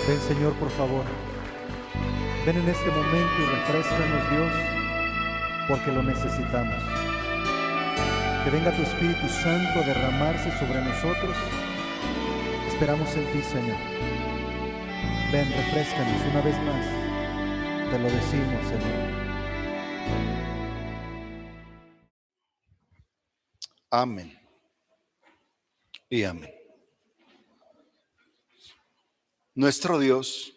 Ven, Señor, por favor. Ven en este momento y refréscanos, Dios, porque lo necesitamos. Que venga tu Espíritu Santo a derramarse sobre nosotros. Esperamos en ti, Señor. Ven, refréscanos una vez más. Te lo decimos, Señor. Amén y amén. Nuestro Dios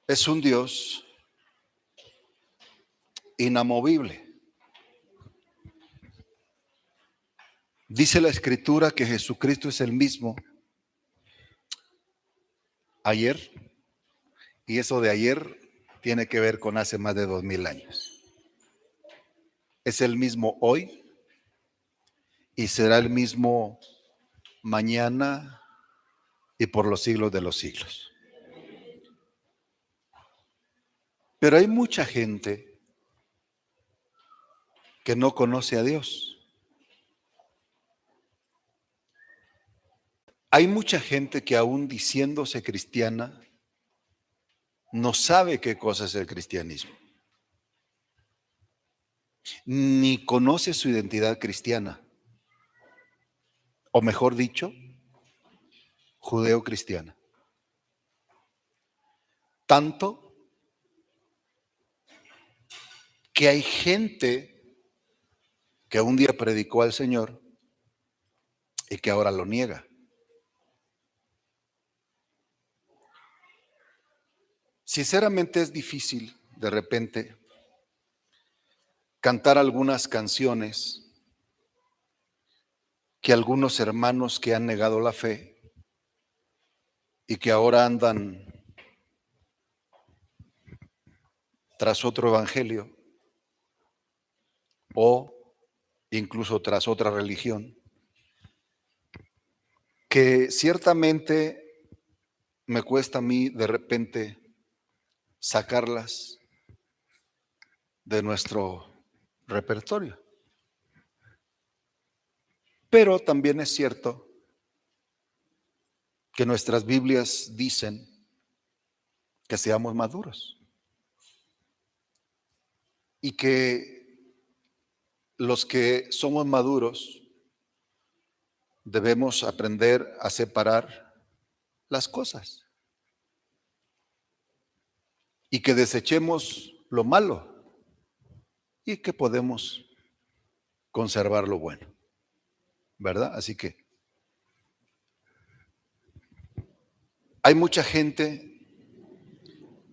es un Dios inamovible. Dice la Escritura que Jesucristo es el mismo ayer, y eso de ayer tiene que ver con hace más de 2000 años. Es el mismo hoy y será el mismo mañana y por los siglos de los siglos. Pero hay mucha gente que no conoce a Dios. Hay mucha gente que aún diciéndose cristiana no sabe qué cosa es el cristianismo, ni conoce su identidad cristiana, o mejor dicho, judeo-cristiana. Tanto que hay gente que un día predicó al Señor y que ahora lo niega. Sinceramente es difícil de repente cantar algunas canciones que algunos hermanos que han negado la fe y que ahora andan tras otro evangelio o incluso tras otra religión, que ciertamente me cuesta a mí de repente sacarlas de nuestro repertorio. Pero también es cierto que nuestras Biblias dicen que seamos maduros y que los que somos maduros debemos aprender a separar las cosas y que desechemos lo malo y que podemos conservar lo bueno, ¿verdad? Así que hay mucha gente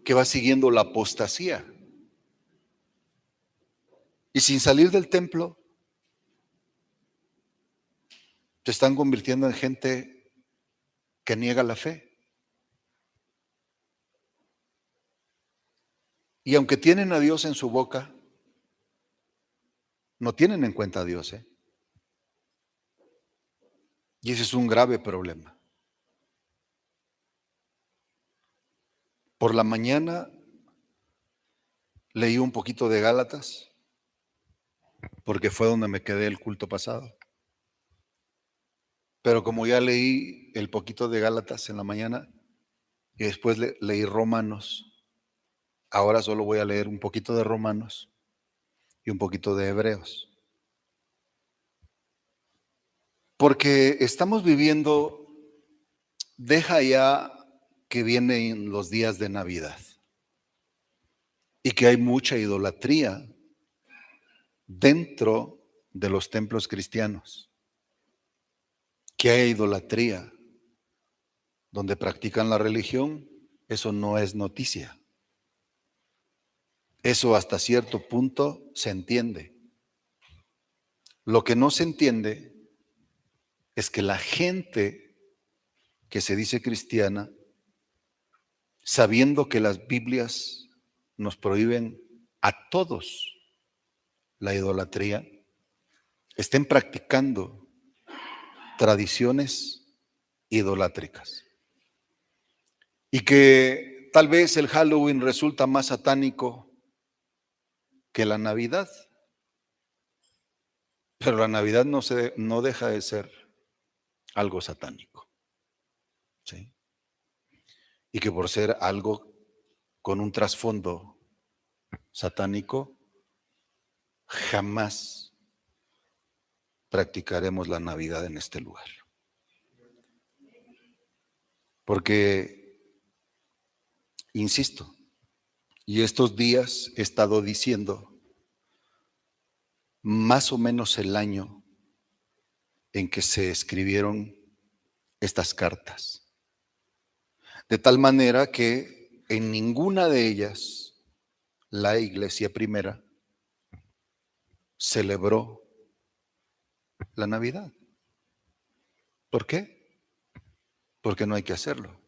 que va siguiendo la apostasía y sin salir del templo se están convirtiendo en gente que niega la fe. Y aunque tienen a Dios en su boca, no tienen en cuenta a Dios, ¿eh? Y ese es un grave problema. Por la mañana leí un poquito de Gálatas, porque fue donde me quedé el culto pasado. Pero como ya leí el poquito de Gálatas en la mañana y después leí Romanos, ahora solo voy a leer un poquito de Romanos y un poquito de Hebreos. Porque estamos viviendo, deja ya que vienen los días de Navidad y que hay mucha idolatría dentro de los templos cristianos, que hay idolatría donde practican la religión, eso no es noticia. Eso hasta cierto punto se entiende. Lo que no se entiende es que la gente que se dice cristiana, sabiendo que las Biblias nos prohíben a todos la idolatría, estén practicando tradiciones idolátricas. Y que tal vez el Halloween resulta más satánico que la Navidad. Pero la Navidad no deja de ser algo satánico. ¿sí? Y que por ser algo con un trasfondo satánico, jamás practicaremos la Navidad en este lugar. Porque, insisto, y estos días he estado diciendo más o menos el año en que se escribieron estas cartas. De tal manera que en ninguna de ellas la iglesia primera celebró la Navidad. ¿Por qué? Porque no hay que hacerlo.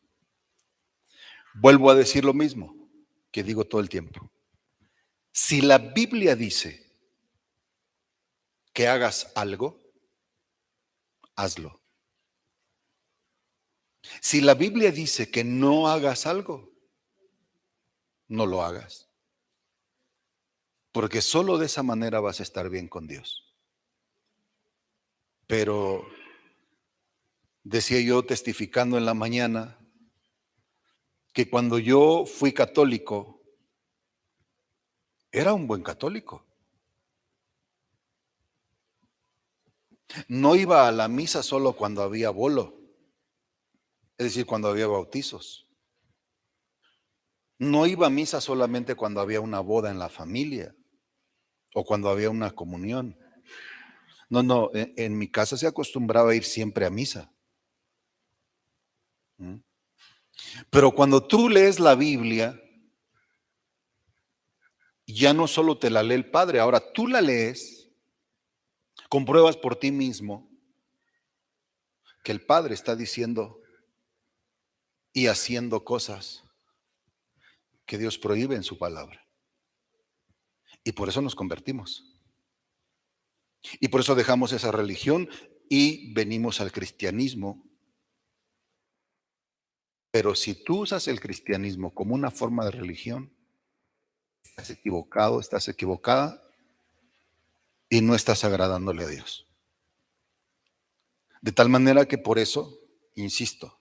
Vuelvo a decir lo mismo que digo todo el tiempo. Si la Biblia dice que hagas algo, hazlo. Si la Biblia dice que no hagas algo, no lo hagas. Porque solo de esa manera vas a estar bien con Dios. Pero decía yo testificando en la mañana que cuando yo fui católico, era un buen católico. No iba a la misa solo cuando había bolo, es decir, cuando había bautizos. No iba a misa solamente cuando había una boda en la familia o cuando había una comunión. No, en mi casa se acostumbraba a ir siempre a misa. Pero cuando tú lees la Biblia, ya no solo te la lee el Padre, ahora tú la lees, compruebas por ti mismo que el Padre está diciendo y haciendo cosas que Dios prohíbe en su palabra. Y por eso nos convertimos. Y por eso dejamos esa religión y venimos al cristianismo. Pero si tú usas el cristianismo como una forma de religión, estás equivocado, estás equivocada y no estás agradándole a Dios. De tal manera que por eso, insisto,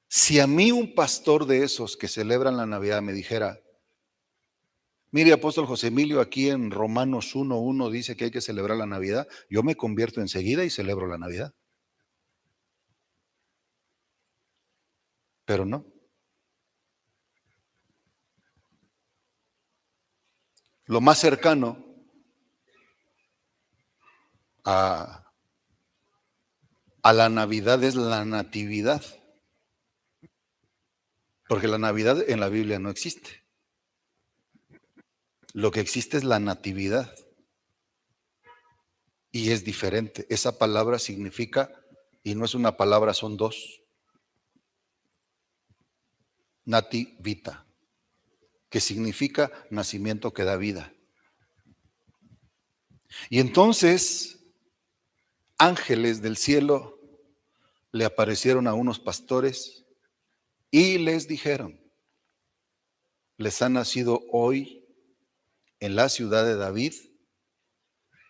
si a mí un pastor de esos que celebran la Navidad me dijera, mire, apóstol José Emilio, aquí en Romanos 1:1 dice que hay que celebrar la Navidad, yo me convierto enseguida y celebro la Navidad. Pero no. Lo más cercano a la Navidad es la natividad. Porque la Navidad en la Biblia no existe. Lo que existe es la natividad. Y es diferente. Esa palabra significa, y no es una palabra, son dos. Nati vita, que significa nacimiento que da vida. Y entonces, ángeles del cielo le aparecieron a unos pastores y les dijeron, les ha nacido hoy en la ciudad de David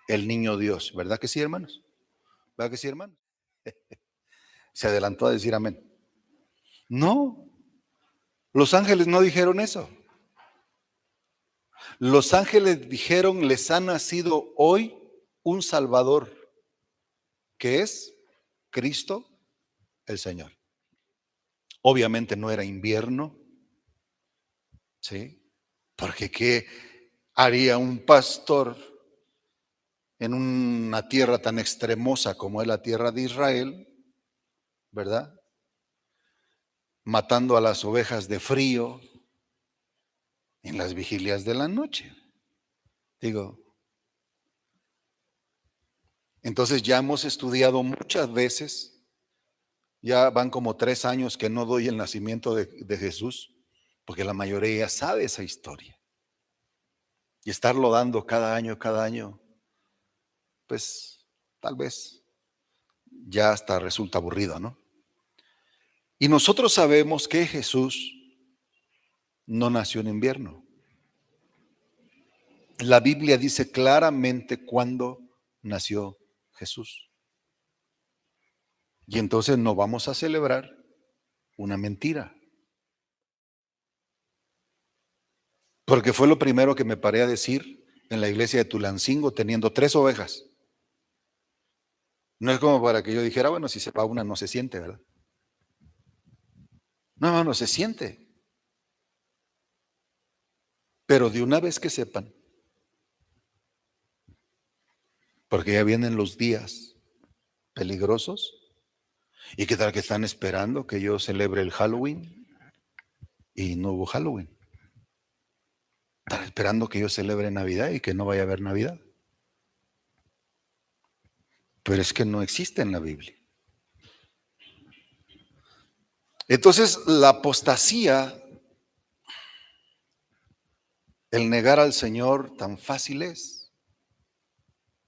el niño Dios. ¿Verdad que sí, hermanos? ¿Verdad que sí, hermanos? Se adelantó a decir amén. No, los ángeles no dijeron eso. Los ángeles dijeron, les ha nacido hoy un Salvador, que es Cristo el Señor. Obviamente no era invierno, ¿sí? Porque ¿qué haría un pastor en una tierra tan extremosa como es la tierra de Israel, verdad? Matando a las ovejas de frío en las vigilias de la noche. Digo, entonces ya hemos estudiado muchas veces, ya van como 3 años que no doy el nacimiento de Jesús, porque la mayoría sabe esa historia. Y estarlo dando cada año, pues tal vez ya hasta resulta aburrido, ¿no? Y nosotros sabemos que Jesús no nació en invierno. La Biblia dice claramente cuándo nació Jesús. Y entonces no vamos a celebrar una mentira. Porque fue lo primero que me paré a decir en la iglesia de Tulancingo, teniendo 3 ovejas. No es como para que yo dijera, bueno, si se va una no se siente, ¿verdad? No, no se siente. Pero de una vez que sepan, porque ya vienen los días peligrosos, y qué tal que están esperando que yo celebre el Halloween y no hubo Halloween. Están esperando que yo celebre Navidad y que no vaya a haber Navidad. Pero es que no existe en la Biblia. Entonces, la apostasía, el negar al Señor, tan fácil es.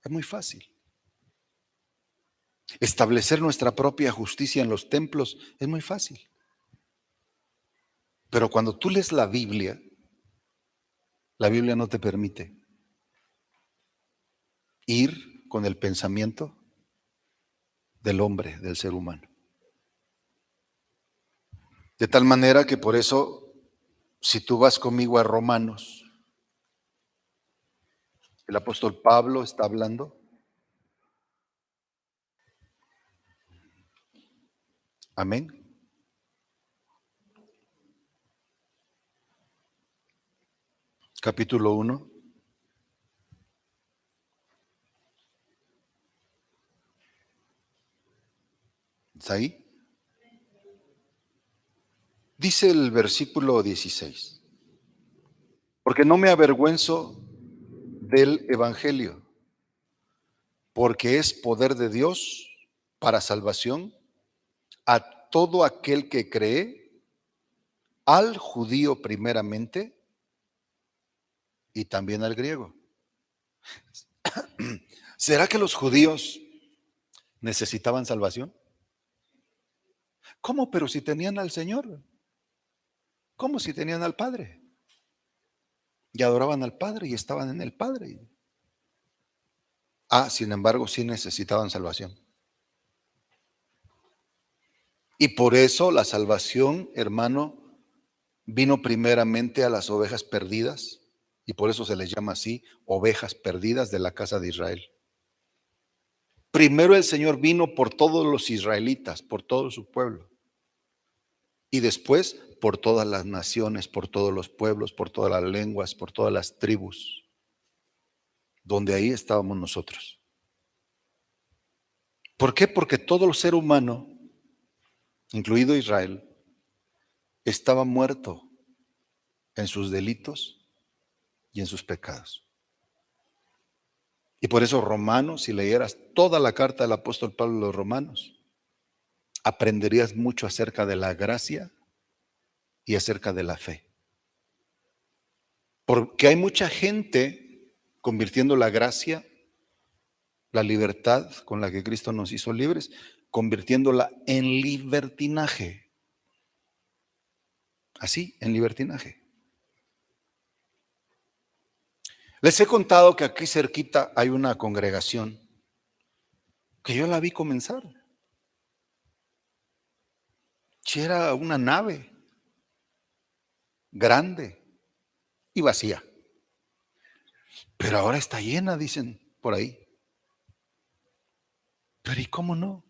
Es muy fácil. Establecer nuestra propia justicia en los templos es muy fácil. Pero cuando tú lees la Biblia no te permite ir con el pensamiento del hombre, del ser humano. De tal manera que por eso, si tú vas conmigo a Romanos, el apóstol Pablo está hablando. Amén. Capítulo 1. ¿Está ahí? Dice el versículo 16. Porque no me avergüenzo del evangelio, porque es poder de Dios para salvación a todo aquel que cree, al judío primeramente y también al griego. ¿Será que los judíos necesitaban salvación? ¿Cómo? Pero si tenían al Señor. ¿Cómo si tenían al Padre? Y adoraban al Padre y estaban en el Padre. Sin embargo, sí necesitaban salvación. Y por eso la salvación, hermano, vino primeramente a las ovejas perdidas, y por eso se les llama así, ovejas perdidas de la casa de Israel. Primero el Señor vino por todos los israelitas, por todo su pueblo, y después por todas las naciones, por todos los pueblos, por todas las lenguas, por todas las tribus, donde ahí estábamos nosotros. ¿Por qué? Porque todo el ser humano, incluido Israel, estaba muerto en sus delitos y en sus pecados. Y por eso Romanos, si leyeras toda la carta del apóstol Pablo a los Romanos, aprenderías mucho acerca de la gracia y acerca de la fe. Porque hay mucha gente convirtiendo la gracia, la libertad con la que Cristo nos hizo libres, convirtiéndola en libertinaje. Así, en libertinaje. Les he contado que aquí cerquita hay una congregación que yo la vi comenzar. Si era una nave grande y vacía. Pero ahora está llena, dicen por ahí. Pero ¿y cómo no?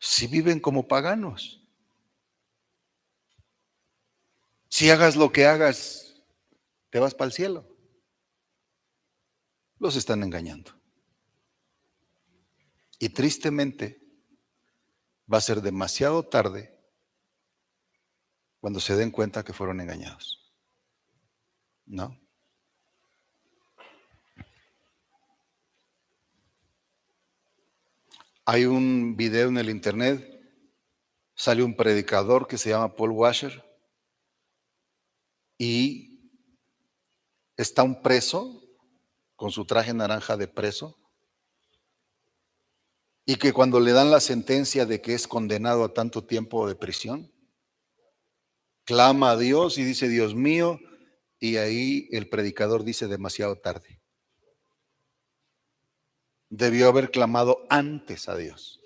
Si viven como paganos. Si hagas lo que hagas, te vas para el cielo. Los están engañando. Y tristemente va a ser demasiado tarde cuando se den cuenta que fueron engañados. ¿No? Hay un video en el internet, sale un predicador que se llama Paul Washer y está un preso con su traje naranja de preso y que cuando le dan la sentencia de que es condenado a tanto tiempo de prisión, clama a Dios y dice, Dios mío, y ahí el predicador dice demasiado tarde. debió haber clamado antes a Dios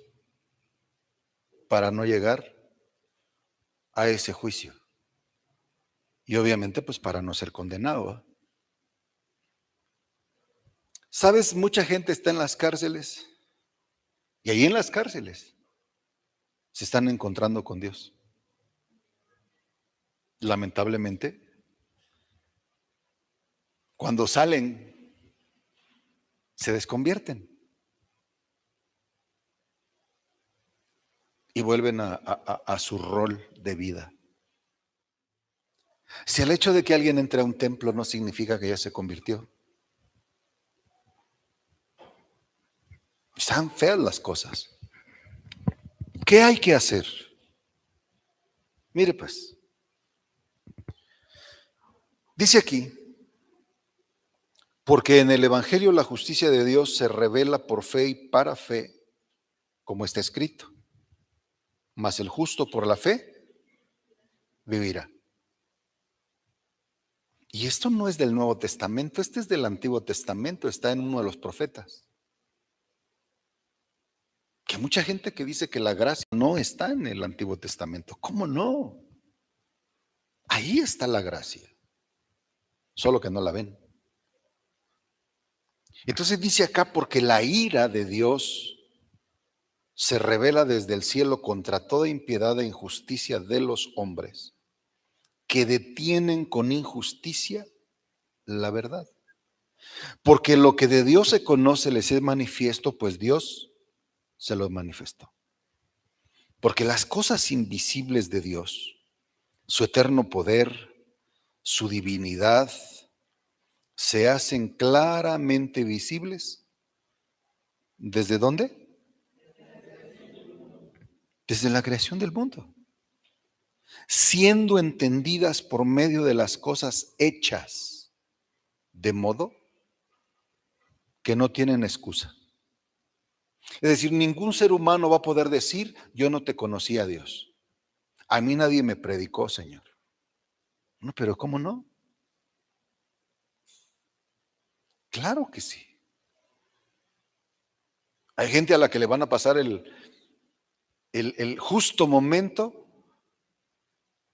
para no llegar a ese juicio. Y obviamente pues para no ser condenado, ¿verdad? ¿Sabes? Mucha gente está en las cárceles y ahí en las cárceles se están encontrando con Dios. Lamentablemente, cuando salen, se desconvierten y vuelven a su rol de vida. Si el hecho de que alguien entre a un templo no significa que ya se convirtió. Están feas las cosas. ¿Qué hay que hacer? Mire pues, dice aquí, porque en el Evangelio la justicia de Dios se revela por fe y para fe, como está escrito. Mas el justo por la fe vivirá. Y esto no es del Nuevo Testamento, este es del Antiguo Testamento, está en uno de los profetas. Que mucha gente que dice que la gracia no está en el Antiguo Testamento. ¿Cómo no? Ahí está la gracia, solo que no la ven. Entonces dice acá, porque la ira de Dios se revela desde el cielo contra toda impiedad e injusticia de los hombres, que detienen con injusticia la verdad. Porque lo que de Dios se conoce les es manifiesto, pues Dios se lo manifestó. Porque las cosas invisibles de Dios, su eterno poder, su divinidad, se hacen claramente visibles. ¿Desde dónde? Desde la creación del mundo. Siendo entendidas por medio de las cosas hechas, de modo que no tienen excusa. Es decir, ningún ser humano va a poder decir, yo no te conocí a Dios. A mí nadie me predicó, Señor. No, pero ¿cómo no? Claro que sí. Hay gente a la que le van a pasar el justo momento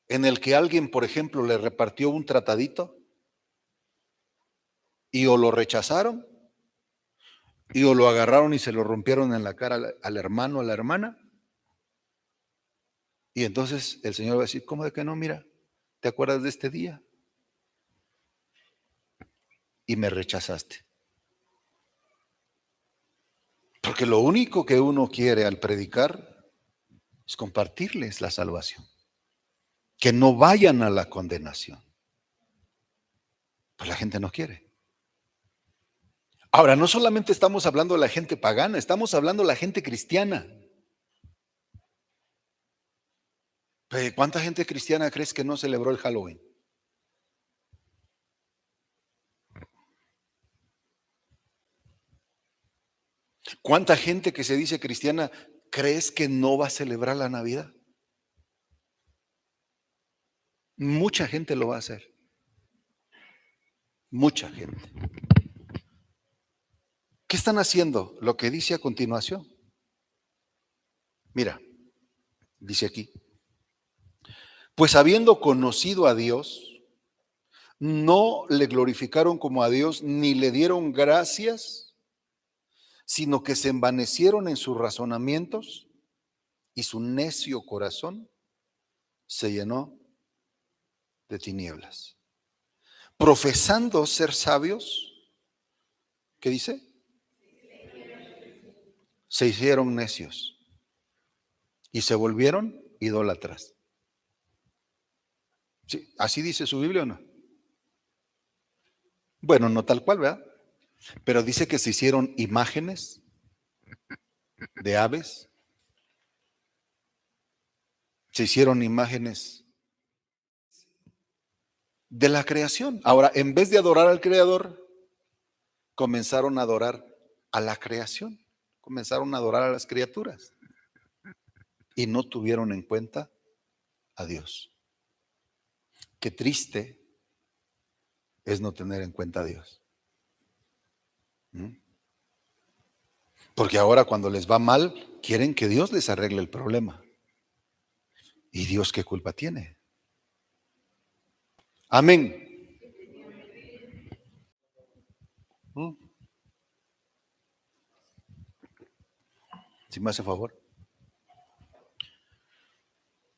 en el que alguien, por ejemplo, le repartió un tratadito y o lo rechazaron y o lo agarraron y se lo rompieron en la cara al hermano, a la hermana. Y entonces el Señor va a decir, ¿cómo de que no? Mira, ¿te acuerdas de este día? Y me rechazaste. Porque lo único que uno quiere al predicar es compartirles la salvación. Que no vayan a la condenación. Pues la gente no quiere. Ahora, no solamente estamos hablando de la gente pagana, estamos hablando de la gente cristiana. ¿Cuánta gente cristiana crees que no celebró el Halloween? ¿Cuánta gente que se dice cristiana crees que no va a celebrar la Navidad? Mucha gente lo va a hacer. Mucha gente. ¿Qué están haciendo? Lo que dice a continuación. Mira, dice aquí. Pues habiendo conocido a Dios, no le glorificaron como a Dios, ni le dieron gracias, sino que se envanecieron en sus razonamientos y su necio corazón se llenó de tinieblas. Profesando ser sabios, ¿qué dice? Se hicieron necios y se volvieron idólatras. ¿Sí? ¿Así dice su Biblia o no? Bueno, no tal cual, ¿verdad? Pero dice que se hicieron imágenes de aves, se hicieron imágenes de la creación. Ahora, en vez de adorar al Creador, comenzaron a adorar a la creación, comenzaron a adorar a las criaturas y no tuvieron en cuenta a Dios. Qué triste es no tener en cuenta a Dios. Porque ahora cuando les va mal, quieren que Dios les arregle el problema. ¿Y Dios qué culpa tiene? Amén. Si me hace favor.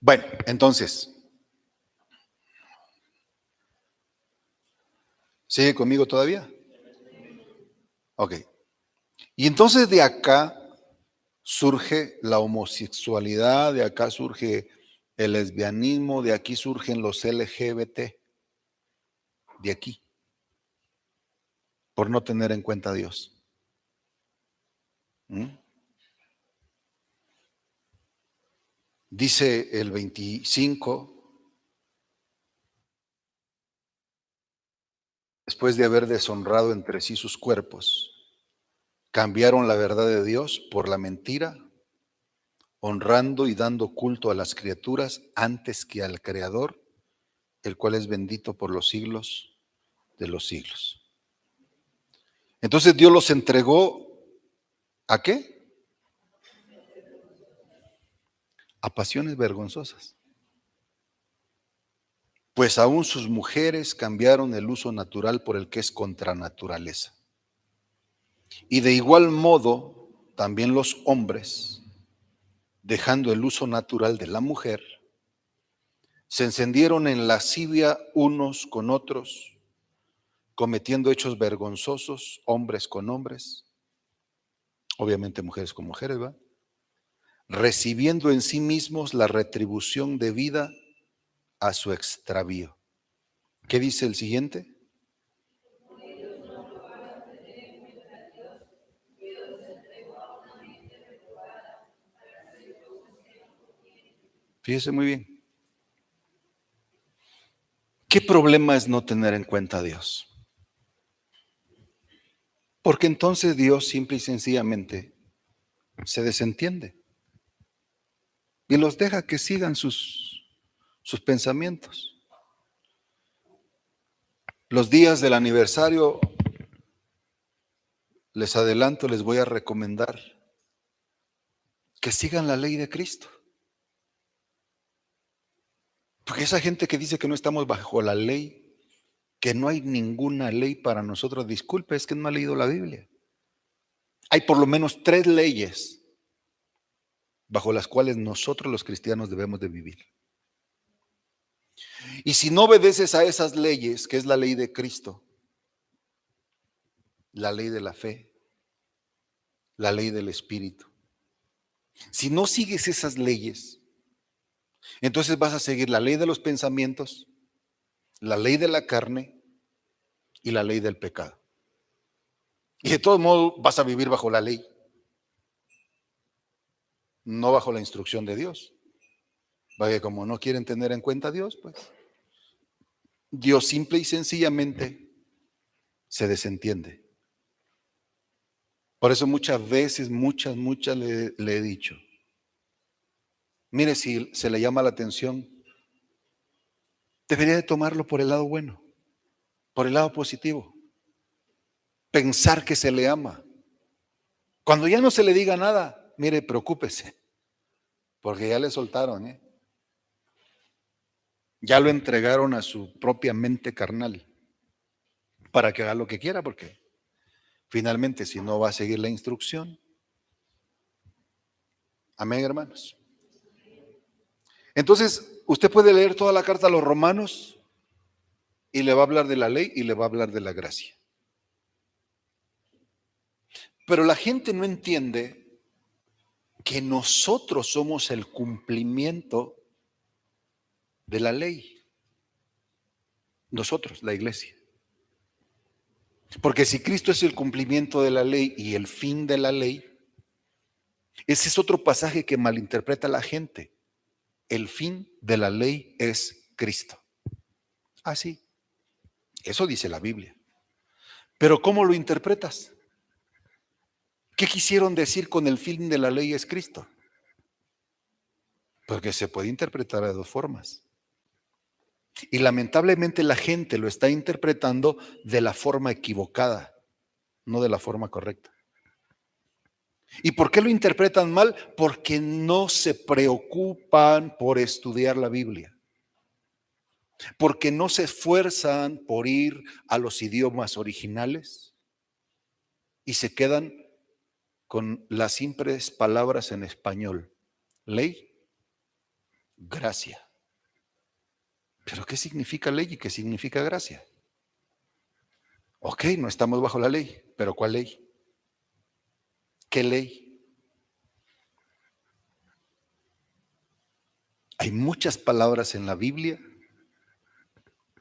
Bueno, entonces, ¿sigue conmigo todavía? Ok. Y entonces de acá surge la homosexualidad, de acá surge el lesbianismo, de aquí surgen los LGBT, de aquí, por no tener en cuenta a Dios. Dice el 25, después de haber deshonrado entre sí sus cuerpos, cambiaron la verdad de Dios por la mentira, honrando y dando culto a las criaturas antes que al Creador, el cual es bendito por los siglos de los siglos. Entonces Dios los entregó ¿a qué? A pasiones vergonzosas. Pues aún sus mujeres cambiaron el uso natural por el que es contra naturaleza. Y de igual modo, también los hombres, dejando el uso natural de la mujer, se encendieron en lascivia unos con otros, cometiendo hechos vergonzosos, hombres con hombres, obviamente mujeres con mujeres, ¿va? Recibiendo en sí mismos la retribución debida a su extravío. ¿Qué dice el siguiente? Fíjese muy bien. ¿Qué problema es no tener en cuenta a Dios? Porque entonces Dios simple y sencillamente se desentiende y los deja que sigan sus pensamientos. Los días del aniversario, les adelanto, les voy a recomendar que sigan la ley de Cristo. Porque esa gente que dice que no estamos bajo la ley, que no hay ninguna ley para nosotros, disculpe, es que no ha leído la Biblia. Hay por lo menos 3 leyes bajo las cuales nosotros los cristianos debemos de vivir. Y si no obedeces a esas leyes, que es la ley de Cristo, la ley de la fe, la ley del Espíritu, si no sigues esas leyes, entonces vas a seguir la ley de los pensamientos, la ley de la carne y la ley del pecado. Y de todos modos vas a vivir bajo la ley, no bajo la instrucción de Dios. Porque como no quieren tener en cuenta a Dios, pues Dios simple y sencillamente se desentiende. Por eso muchas veces, muchas le he dicho, mire, si se le llama la atención, debería de tomarlo por el lado bueno, por el lado positivo. Pensar que se le ama. Cuando ya no se le diga nada, mire, preocúpese, porque ya le soltaron, ya lo entregaron a su propia mente carnal para que haga lo que quiera, porque finalmente si no va a seguir la instrucción. Amén, hermanos. Entonces, usted puede leer toda la carta a los Romanos y le va a hablar de la ley y le va a hablar de la gracia. Pero la gente no entiende que nosotros somos el cumplimiento de la ley. Nosotros, la iglesia. Porque si Cristo es el cumplimiento de la ley y el fin de la ley, ese es otro pasaje que malinterpreta la gente. El fin de la ley es Cristo. Así. Eso dice la Biblia. Pero ¿cómo lo interpretas? ¿Qué quisieron decir con el fin de la ley es Cristo? Porque se puede interpretar de 2 formas. Y lamentablemente la gente lo está interpretando de la forma equivocada, no de la forma correcta. ¿Y por qué lo interpretan mal? Porque no se preocupan por estudiar la Biblia, porque no se esfuerzan por ir a los idiomas originales y se quedan con las simples palabras en español. Ley, gracia. ¿Pero qué significa ley y qué significa gracia? Ok, no estamos bajo la ley, pero ¿cuál ley? ¿Qué ley? Hay muchas palabras en la Biblia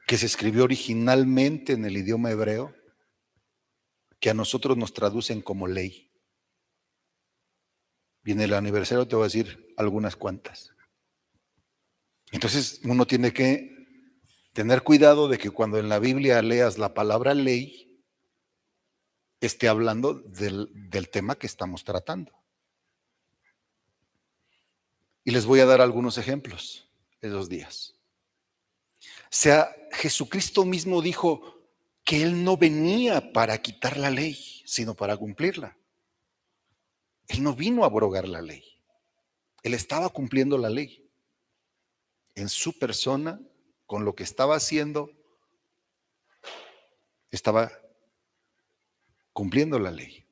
que se escribió originalmente en el idioma hebreo que a nosotros nos traducen como ley. Y en el aniversario te voy a decir algunas cuantas. Entonces uno tiene que tener cuidado de que cuando en la Biblia leas la palabra ley, esté hablando del tema que estamos tratando. Y les voy a dar algunos ejemplos esos días. O sea, Jesucristo mismo dijo que Él no venía para quitar la ley, sino para cumplirla. Él no vino a abrogar la ley. Él estaba cumpliendo la ley. En su persona, con lo que estaba haciendo, estaba cumpliendo la ley.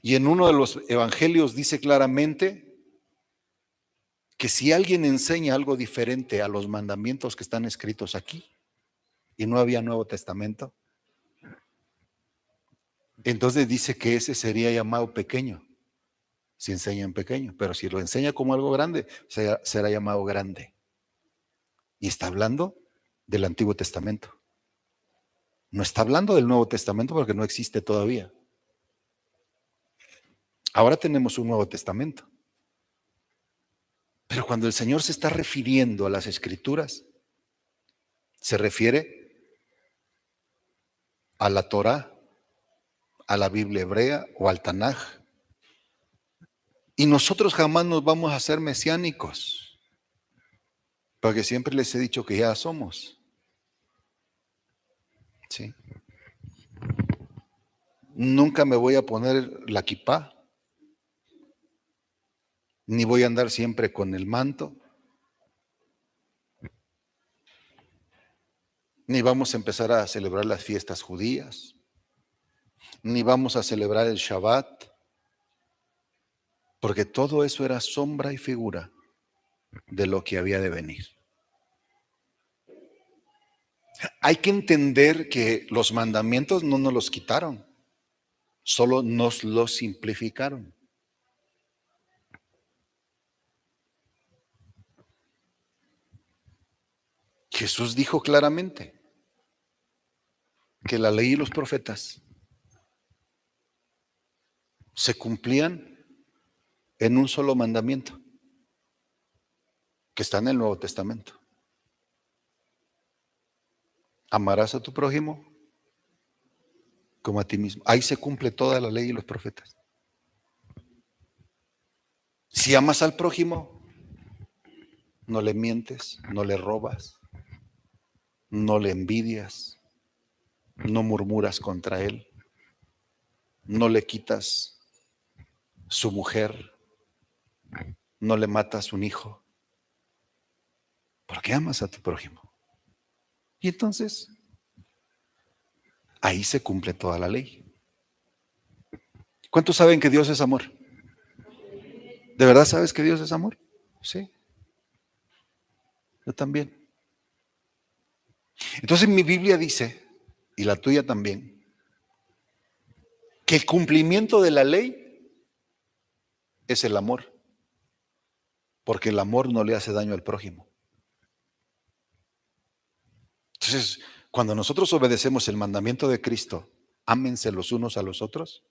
Y en uno de los evangelios dice claramente que si alguien enseña algo diferente a los mandamientos que están escritos aquí, y no había Nuevo Testamento, entonces dice que ese sería llamado pequeño, si enseña en pequeño, pero si lo enseña como algo grande, será llamado grande. Y está hablando del Antiguo Testamento. No está hablando del Nuevo Testamento porque no existe todavía. Ahora tenemos un Nuevo Testamento. Pero cuando el Señor se está refiriendo a las Escrituras, se refiere a la Torá, a la Biblia hebrea o al Tanaj. Y nosotros jamás nos vamos a hacer mesiánicos, porque siempre les he dicho que ya somos. ¿Sí? Nunca me voy a poner la kipá, ni voy a andar siempre con el manto, ni vamos a empezar a celebrar las fiestas judías, ni vamos a celebrar el Shabbat, porque todo eso era sombra y figura de lo que había de venir. Hay que entender que los mandamientos no nos los quitaron, solo nos los simplificaron. Jesús dijo claramente que la ley y los profetas se cumplían en un solo mandamiento, que está en el Nuevo Testamento. Amarás a tu prójimo como a ti mismo. Ahí se cumple toda la ley y los profetas. Si amas al prójimo, no le mientes, no le robas, no le envidias, no murmuras contra él, no le quitas su mujer, no le matas un hijo, porque amas a tu prójimo. Y entonces, ahí se cumple toda la ley. ¿Cuántos saben que Dios es amor? ¿De verdad sabes que Dios es amor? Sí. Yo también. Entonces mi Biblia dice, y la tuya también, que el cumplimiento de la ley es el amor, porque el amor no le hace daño al prójimo. Entonces, cuando nosotros obedecemos el mandamiento de Cristo, ámense los unos a los otros,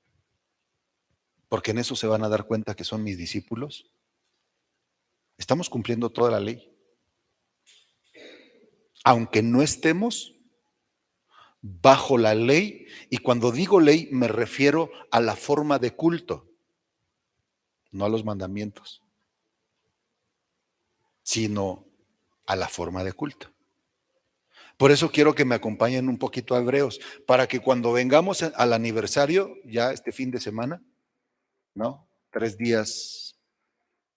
porque en eso se van a dar cuenta que son mis discípulos, estamos cumpliendo toda la ley. Aunque no estemos bajo la ley, y cuando digo ley me refiero a la forma de culto, no a los mandamientos, sino a la forma de culto. Por eso quiero que me acompañen un poquito a Hebreos, para que cuando vengamos al aniversario, ya este fin de semana, ¿no? 3 días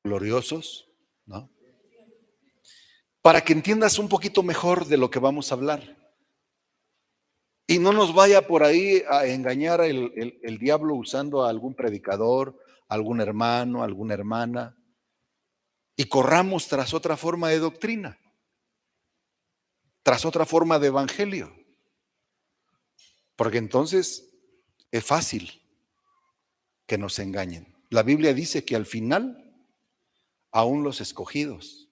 gloriosos, ¿no? Para que entiendas un poquito mejor de lo que vamos a hablar. Y no nos vaya por ahí a engañar el diablo usando a algún predicador, algún hermano, alguna hermana, y corramos tras otra forma de doctrina, tras otra forma de evangelio, porque entonces es fácil que nos engañen. La Biblia dice que al final, aún los escogidos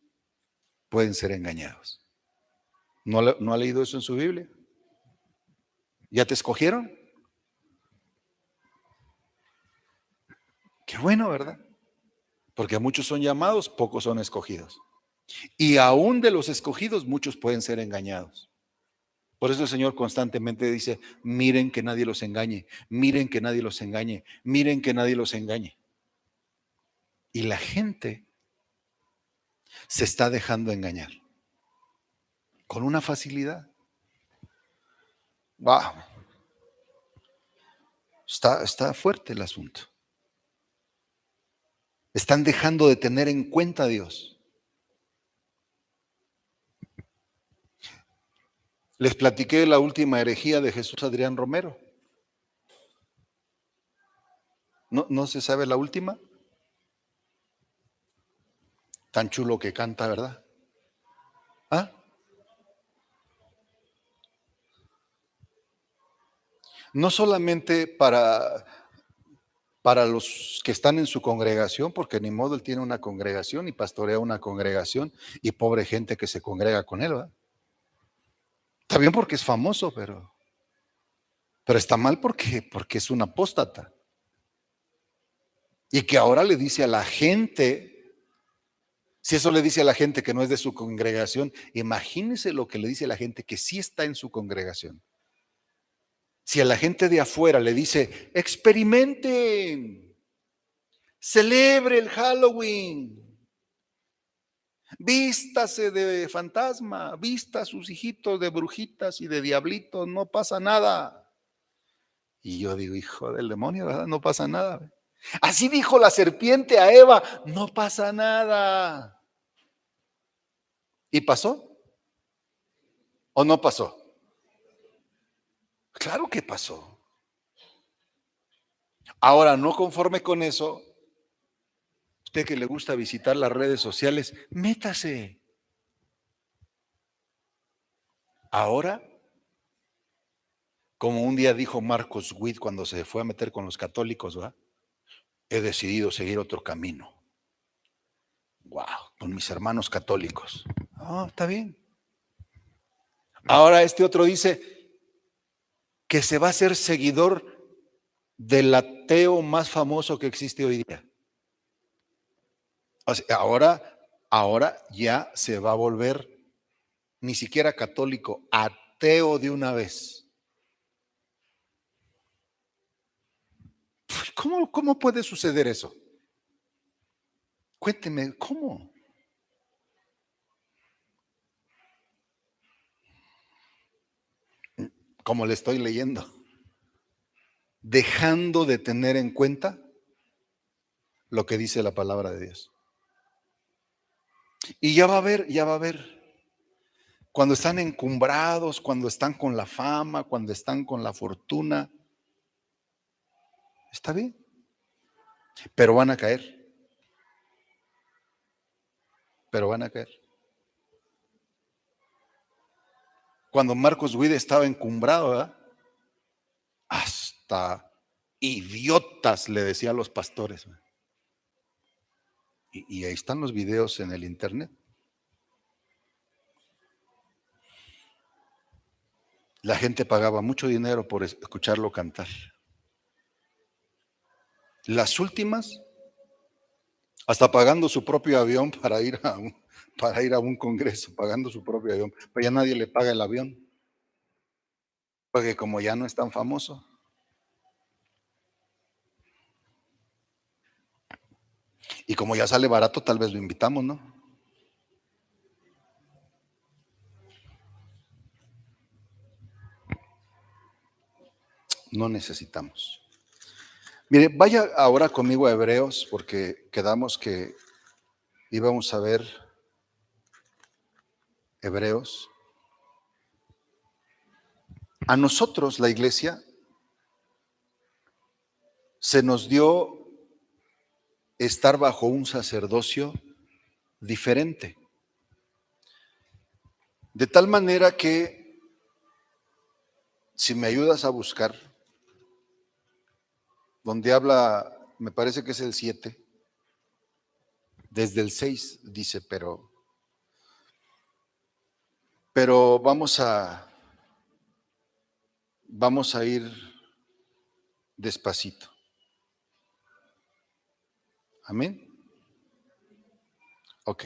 pueden ser engañados. ¿No ha leído eso en su Biblia? ¿Ya te escogieron? Qué bueno, ¿verdad? Porque muchos son llamados, pocos son escogidos. Y aún de los escogidos, muchos pueden ser engañados. Por eso el Señor constantemente dice, miren que nadie los engañe, miren que nadie los engañe, miren que nadie los engañe. Y la gente se está dejando engañar con una facilidad. Wow, está fuerte el asunto. Están dejando de tener en cuenta a Dios. Les platiqué la última herejía de Jesús Adrián Romero. ¿No se sabe la última? Tan chulo que canta, ¿verdad? ¿Ah? No solamente para los que están en su congregación, porque ni modo él tiene una congregación y pastorea una congregación y pobre gente que se congrega con él, ¿verdad? Está bien porque es famoso, pero está mal porque es un apóstata. Y que ahora le dice a la gente, si eso le dice a la gente que no es de su congregación, imagínese lo que le dice a la gente que sí está en su congregación. Si a la gente de afuera le dice, experimenten, celebre el Halloween, vístase de fantasma, vista a sus hijitos de brujitas y de diablitos, no pasa nada. Y yo digo, hijo del demonio, ¿verdad? No pasa nada. Así dijo la serpiente a Eva, no pasa nada. ¿Y pasó? ¿O no pasó? Claro que pasó. Ahora, no conforme con eso, usted que le gusta visitar las redes sociales, métase. Ahora, como un día dijo Marcos Witt cuando se fue a meter con los católicos, ¿va? He decidido seguir otro camino. Wow, con mis hermanos católicos. Ah, está bien. Ahora este otro dice que se va a ser seguidor del ateo más famoso que existe hoy día. O sea, ahora ya se va a volver ni siquiera católico, ateo de una vez. ¿Cómo puede suceder eso? Cuénteme, ¿cómo? Como le estoy leyendo. Dejando de tener en cuenta lo que dice la palabra de Dios. Y ya va a ver. Cuando están encumbrados, cuando están con la fama, cuando están con la fortuna, está bien, pero van a caer. Pero van a caer. Cuando Marcos Witt estaba encumbrado, ¿verdad? Hasta idiotas le decía a los pastores. Y ahí están los videos en el internet. La gente pagaba mucho dinero por escucharlo cantar. Las últimas, hasta pagando su propio avión para ir a un congreso, pagando su propio avión. Pero ya nadie le paga el avión, porque como ya no es tan famoso. Y como ya sale barato, tal vez lo invitamos, ¿no? No necesitamos. Mire, vaya ahora conmigo a Hebreos, porque quedamos que íbamos a ver Hebreos. A nosotros, la iglesia, se nos dio estar bajo un sacerdocio diferente. De tal manera que, si me ayudas a buscar, donde habla, me parece que es el 7, desde el 6 dice, pero vamos a ir despacito. Amén. Ok.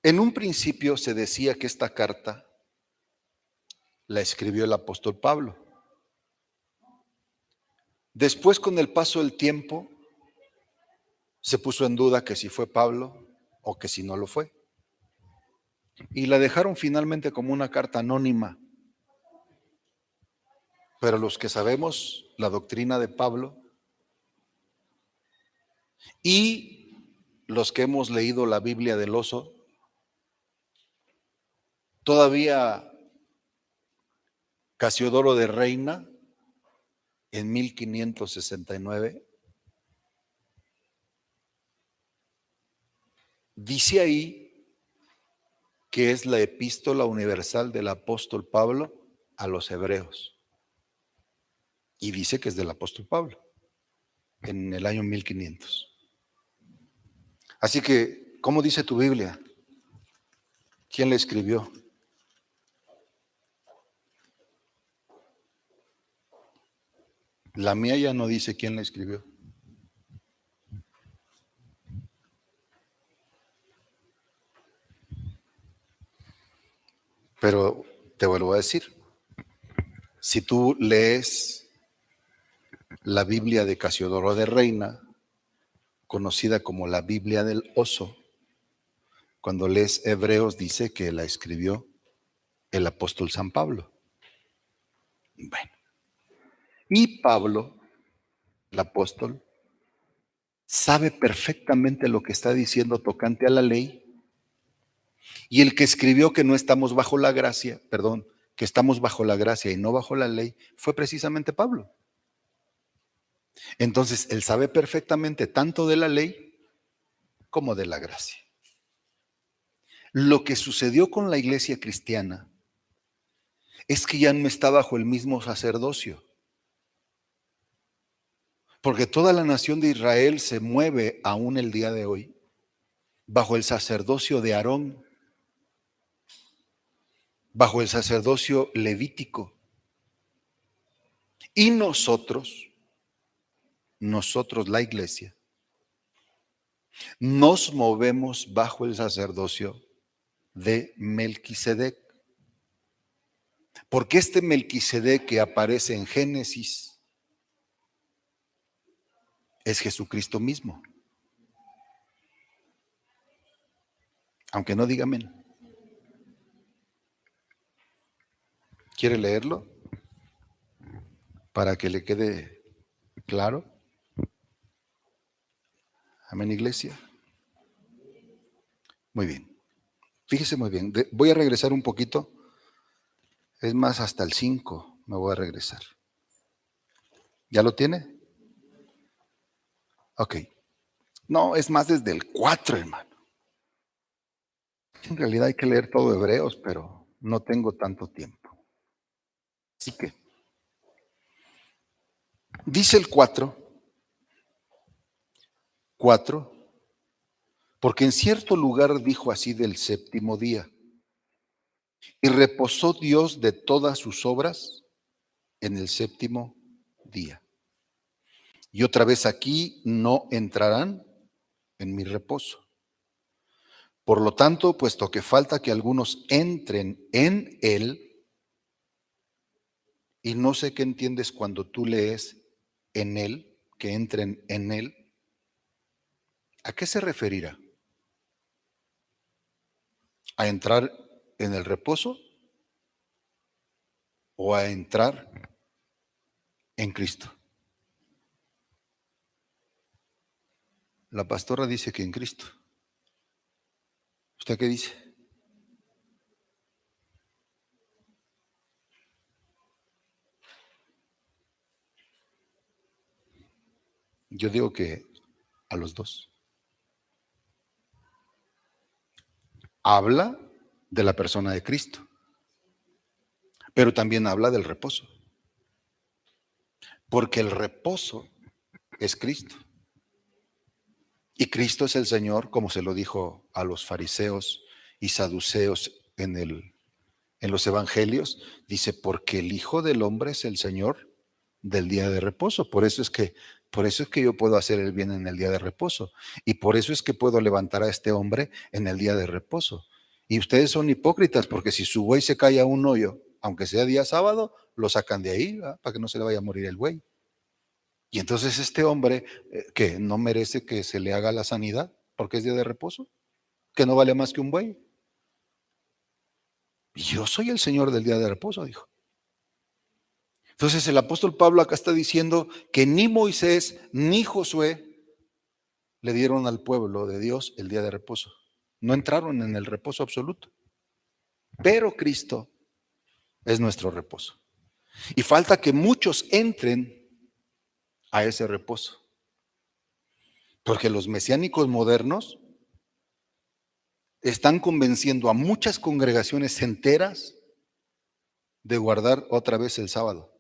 En un principio se decía que esta carta la escribió el apóstol Pablo. Después, con el paso del tiempo, se puso en duda que si fue Pablo o que si no lo fue. Y la dejaron finalmente como una carta anónima. Pero los que sabemos la doctrina de Pablo y los que hemos leído la Biblia del oso, todavía Casiodoro de Reina, en 1569, dice ahí que es la epístola universal del apóstol Pablo a los hebreos. Y dice que es del apóstol Pablo, en el año 1500. Así que, ¿cómo dice tu Biblia? ¿Quién la escribió? La mía ya no dice quién la escribió. Pero te vuelvo a decir, si tú lees la Biblia de Casiodoro de Reina, conocida como la Biblia del oso, cuando lees Hebreos dice que la escribió el apóstol San Pablo. Bueno, y Pablo, el apóstol, sabe perfectamente lo que está diciendo tocante a la ley, y el que escribió que no estamos bajo la gracia, perdón, que estamos bajo la gracia y no bajo la ley, fue precisamente Pablo. Entonces, él sabe perfectamente tanto de la ley como de la gracia. Lo que sucedió con la iglesia cristiana es que ya no está bajo el mismo sacerdocio, porque toda la nación de Israel se mueve aún el día de hoy bajo el sacerdocio de Aarón, bajo el sacerdocio levítico. Y nosotros, la iglesia, nos movemos bajo el sacerdocio de Melquisedec. Porque este Melquisedec que aparece en Génesis es Jesucristo mismo. Aunque no diga amén. ¿Quiere leerlo? Para que le quede claro. Amén, iglesia. Muy bien. Fíjese muy bien. Voy a regresar un poquito. Es más, hasta el 5 me voy a regresar. ¿Ya lo tiene? Ok. No, es más desde el 4, hermano. En realidad hay que leer todo Hebreos, pero no tengo tanto tiempo. Así que, dice el 4, porque en cierto lugar dijo así del séptimo día, y reposó Dios de todas sus obras en el séptimo día. Y otra vez aquí no entrarán en mi reposo. Por lo tanto, puesto que falta que algunos entren en él, y no sé qué entiendes cuando tú lees en él, que entren en él, ¿a qué se referirá? ¿A entrar en el reposo o a entrar en Cristo. La pastora dice que en Cristo. ¿Usted qué dice? Yo digo que a los dos. Habla de la persona de Cristo, pero también habla del reposo, porque el reposo es Cristo. Y Cristo es el Señor, como se lo dijo a los fariseos y saduceos en los evangelios, dice, porque el Hijo del Hombre es el Señor del día de reposo. Por eso es que yo puedo hacer el bien en el día de reposo. Y por eso es que puedo levantar a este hombre en el día de reposo. Y ustedes son hipócritas, porque si su buey se cae a un hoyo, aunque sea día sábado, lo sacan de ahí, ¿verdad? Para que no se le vaya a morir el buey. Y entonces este hombre, que no merece que se le haga la sanidad, porque es día de reposo, que no vale más que un buey. Yo soy el Señor del día de reposo, dijo. Entonces el apóstol Pablo acá está diciendo que ni Moisés ni Josué le dieron al pueblo de Dios el día de reposo. No entraron en el reposo absoluto. Pero Cristo es nuestro reposo. Y falta que muchos entren a ese reposo. Porque los mesiánicos modernos están convenciendo a muchas congregaciones enteras de guardar otra vez el sábado.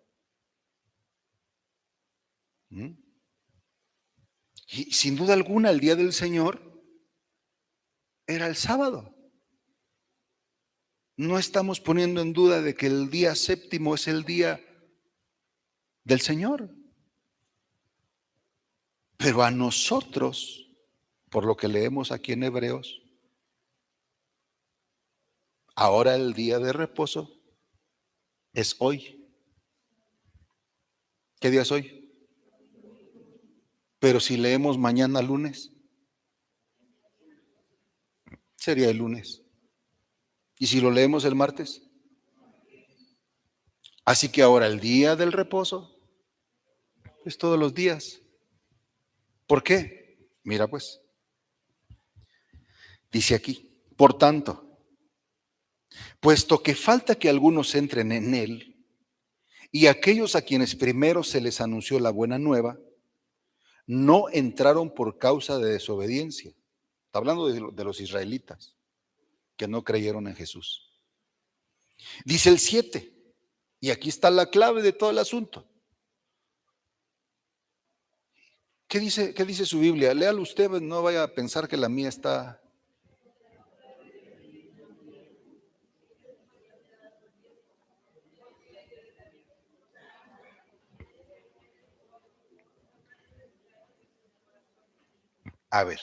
Y sin duda alguna el día del Señor era el sábado. No estamos poniendo en duda de que el día séptimo es el día del Señor. Pero a nosotros, por lo que leemos aquí en Hebreos, ahora el día de reposo es hoy. ¿Qué día es hoy? Pero si leemos mañana lunes, sería el lunes. ¿Y si lo leemos el martes? Así que ahora el día del reposo es todos los días. ¿Por qué? Mira pues, dice aquí, por tanto, puesto que falta que algunos entren en él, y aquellos a quienes primero se les anunció la buena nueva, no entraron por causa de desobediencia. Está hablando de los israelitas que no creyeron en Jesús. Dice el 7, y aquí está la clave de todo el asunto. ¿Qué dice su Biblia? Léalo usted, no vaya a pensar que la mía está... A ver,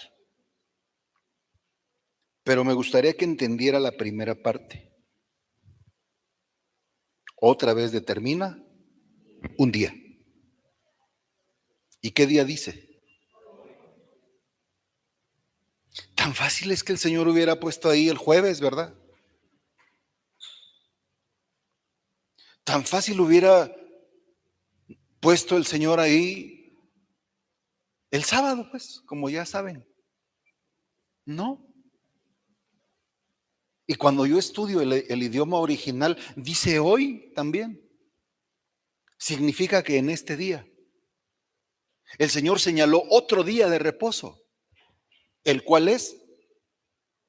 pero me gustaría que entendiera la primera parte. Otra vez determina un día. ¿Y qué día dice? Tan fácil es que el Señor hubiera puesto ahí el jueves, ¿verdad? Tan fácil hubiera puesto el Señor ahí el sábado, pues, como ya saben. No. Y cuando yo estudio el idioma original, dice hoy también. Significa que en este día el Señor señaló otro día de reposo, el cual es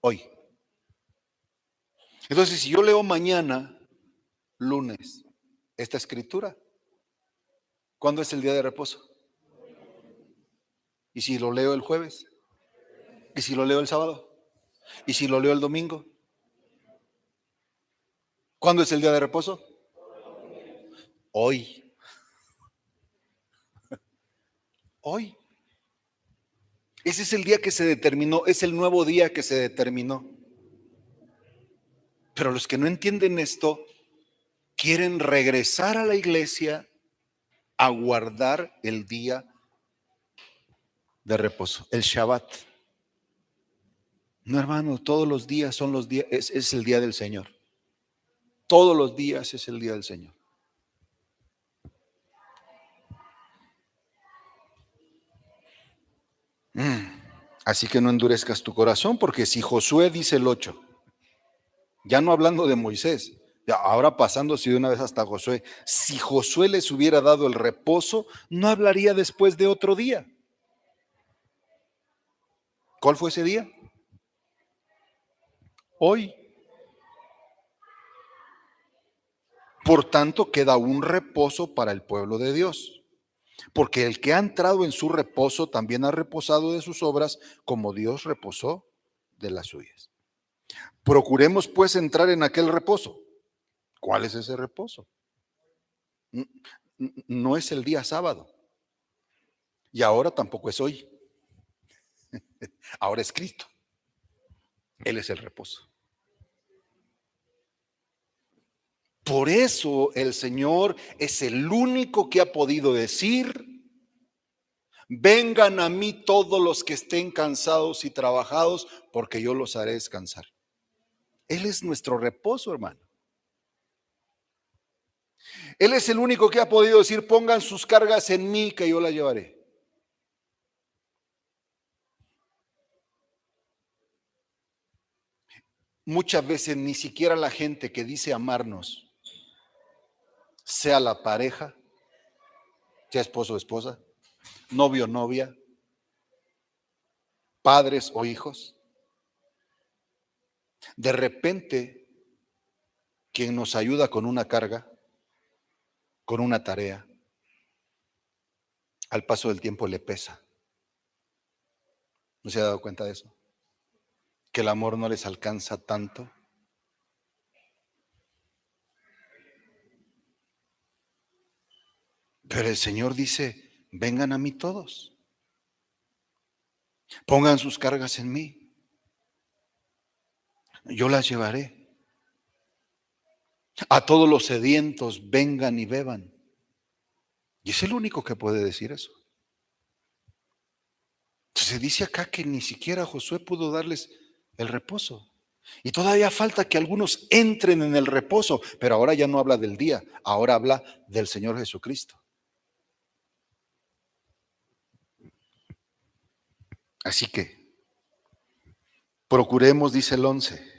hoy. Entonces, si yo leo mañana, lunes, esta escritura, ¿cuándo es el día de reposo? ¿Y si lo leo el jueves? ¿Y si lo leo el sábado? ¿Y si lo leo el domingo? ¿Cuándo es el día de reposo? Hoy. Hoy. Ese es el día que se determinó, es el nuevo día que se determinó. Pero los que no entienden esto quieren regresar a la iglesia a guardar el día de reposo, el Shabbat. No, hermano, todos los días son los días, es el día del Señor. Todos los días es el día del Señor. Así que no endurezcas tu corazón, porque si Josué dice el 8, ya no hablando de Moisés, ya ahora pasándose de una vez hasta Josué, si Josué les hubiera dado el reposo, no hablaría después de otro día. ¿Cuál fue ese día? Hoy. Por tanto, queda un reposo para el pueblo de Dios, porque el que ha entrado en su reposo también ha reposado de sus obras, como Dios reposó de las suyas. Procuremos pues entrar en aquel reposo. ¿Cuál es ese reposo? No es el día sábado, y ahora tampoco es hoy. Ahora es Cristo. Él es el reposo. Por eso el Señor es el único que ha podido decir: vengan a mí todos los que estén cansados y trabajados, porque yo los haré descansar. Él es nuestro reposo, hermano. Él es el único que ha podido decir: pongan sus cargas en mí, que yo las llevaré. Muchas veces ni siquiera la gente que dice amarnos, sea la pareja, sea esposo o esposa, novio o novia, padres o hijos, de repente quien nos ayuda con una carga, con una tarea, al paso del tiempo le pesa. ¿No se ha dado cuenta de eso? Que el amor no les alcanza tanto. Pero el Señor dice: vengan a mí todos, pongan sus cargas en mí, yo las llevaré. A todos los sedientos, vengan y beban. Y es el único que puede decir eso. Entonces dice acá que ni siquiera Josué pudo darles el reposo. Y todavía falta que algunos entren en el reposo, pero ahora ya no habla del día, ahora habla del Señor Jesucristo. Así que procuremos, dice el 11,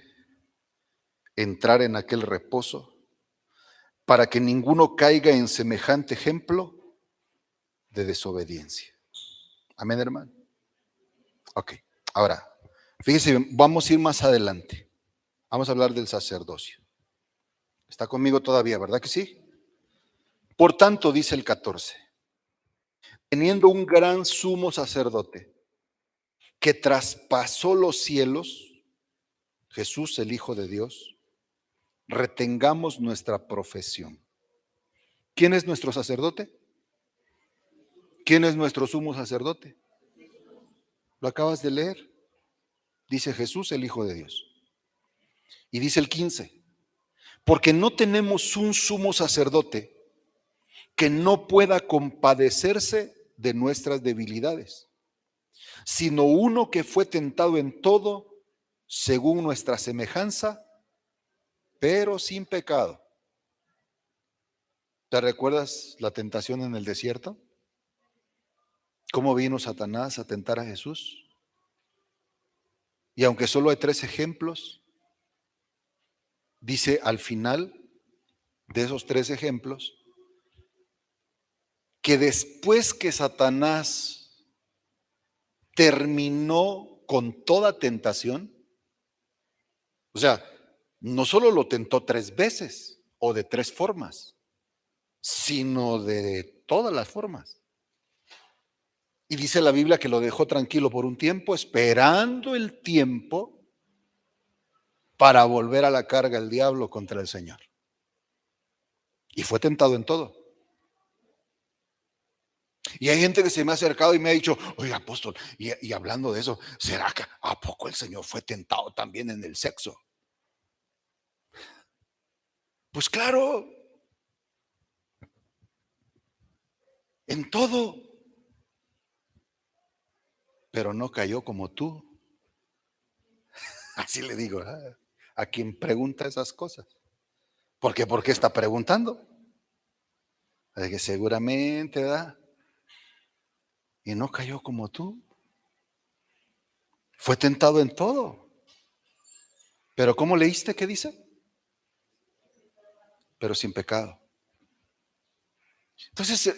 entrar en aquel reposo, para que ninguno caiga en semejante ejemplo de desobediencia. Amén, hermano. Ok, ahora, fíjese, vamos a ir más adelante. Vamos a hablar del sacerdocio. ¿Está conmigo todavía, verdad que sí? Por tanto, dice el 14, teniendo un gran sumo sacerdote que traspasó los cielos, Jesús, el Hijo de Dios, retengamos nuestra profesión. ¿Quién es nuestro sacerdote? ¿Quién es nuestro sumo sacerdote? Lo acabas de leer. Dice Jesús, el Hijo de Dios. Y dice el 15, porque no tenemos un sumo sacerdote que no pueda compadecerse de nuestras debilidades, sino uno que fue tentado en todo según nuestra semejanza, pero sin pecado. ¿Te recuerdas la tentación en el desierto? ¿Cómo vino Satanás a tentar a Jesús? Y aunque solo hay 3 ejemplos, dice al final de esos 3 ejemplos que después que Satanás terminó con toda tentación, o sea, no solo lo tentó 3 veces o de 3 formas, sino de todas las formas. Y dice la Biblia que lo dejó tranquilo por un tiempo, esperando el tiempo para volver a la carga el diablo contra el Señor. Y fue tentado en todo. Y hay gente que se me ha acercado y me ha dicho: oye, apóstol, y hablando de eso, ¿será que a poco el Señor fue tentado también en el sexo? Pues claro, en todo, pero no cayó como tú. Así le digo a quien pregunta esas cosas. ¿Por qué? ¿Por qué está preguntando? De que seguramente, ¿verdad? Y no cayó como tú. Fue tentado en todo. Pero ¿cómo leíste? ¿Qué dice? Pero sin pecado. Entonces,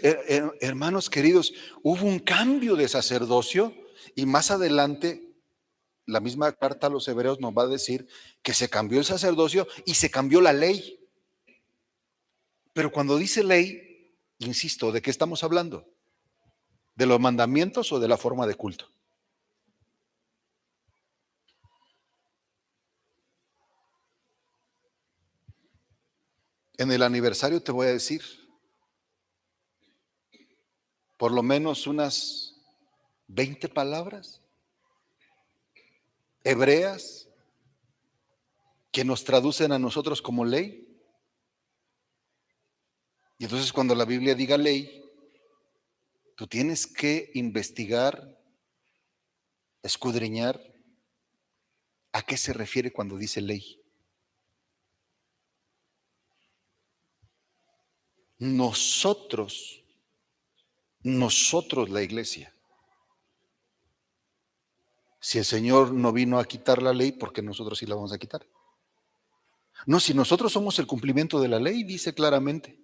hermanos queridos, hubo un cambio de sacerdocio y más adelante la misma carta a los hebreos nos va a decir que se cambió el sacerdocio y se cambió la ley. Pero cuando dice ley, insisto, ¿de qué estamos hablando? ¿De los mandamientos o de la forma de culto? En el aniversario te voy a decir por lo menos unas 20 palabras hebreas que nos traducen a nosotros como ley. Y entonces cuando la Biblia diga ley, tú tienes que investigar, escudriñar a qué se refiere cuando dice ley. Nosotros la iglesia, si el Señor no vino a quitar la ley, ¿por qué nosotros sí la vamos a quitar? No, si nosotros somos el cumplimiento de la ley, dice claramente.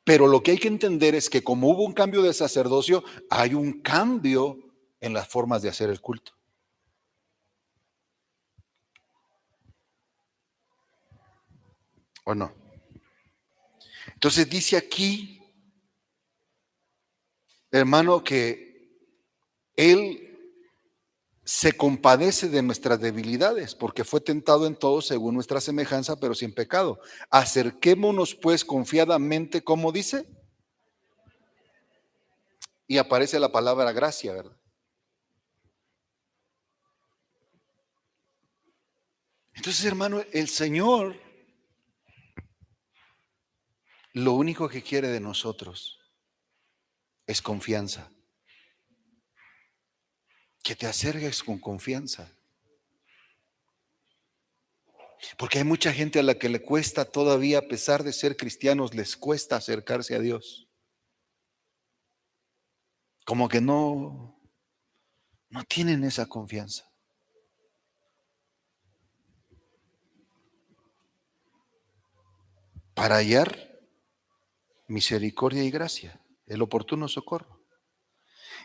Pero lo que hay que entender es que como hubo un cambio de sacerdocio, hay un cambio en las formas de hacer el culto. ¿O no? Entonces dice aquí, hermano, que Él se compadece de nuestras debilidades, porque fue tentado en todo según nuestra semejanza, pero sin pecado. Acerquémonos pues confiadamente, ¿cómo dice? Y aparece la palabra gracia, ¿verdad? Entonces, hermano, el Señor lo único que quiere de nosotros es confianza. Que te acerques con confianza. Porque hay mucha gente a la que le cuesta todavía, a pesar de ser cristianos, les cuesta acercarse a Dios. Como que no tienen esa confianza. Para hallar misericordia y gracia, el oportuno socorro.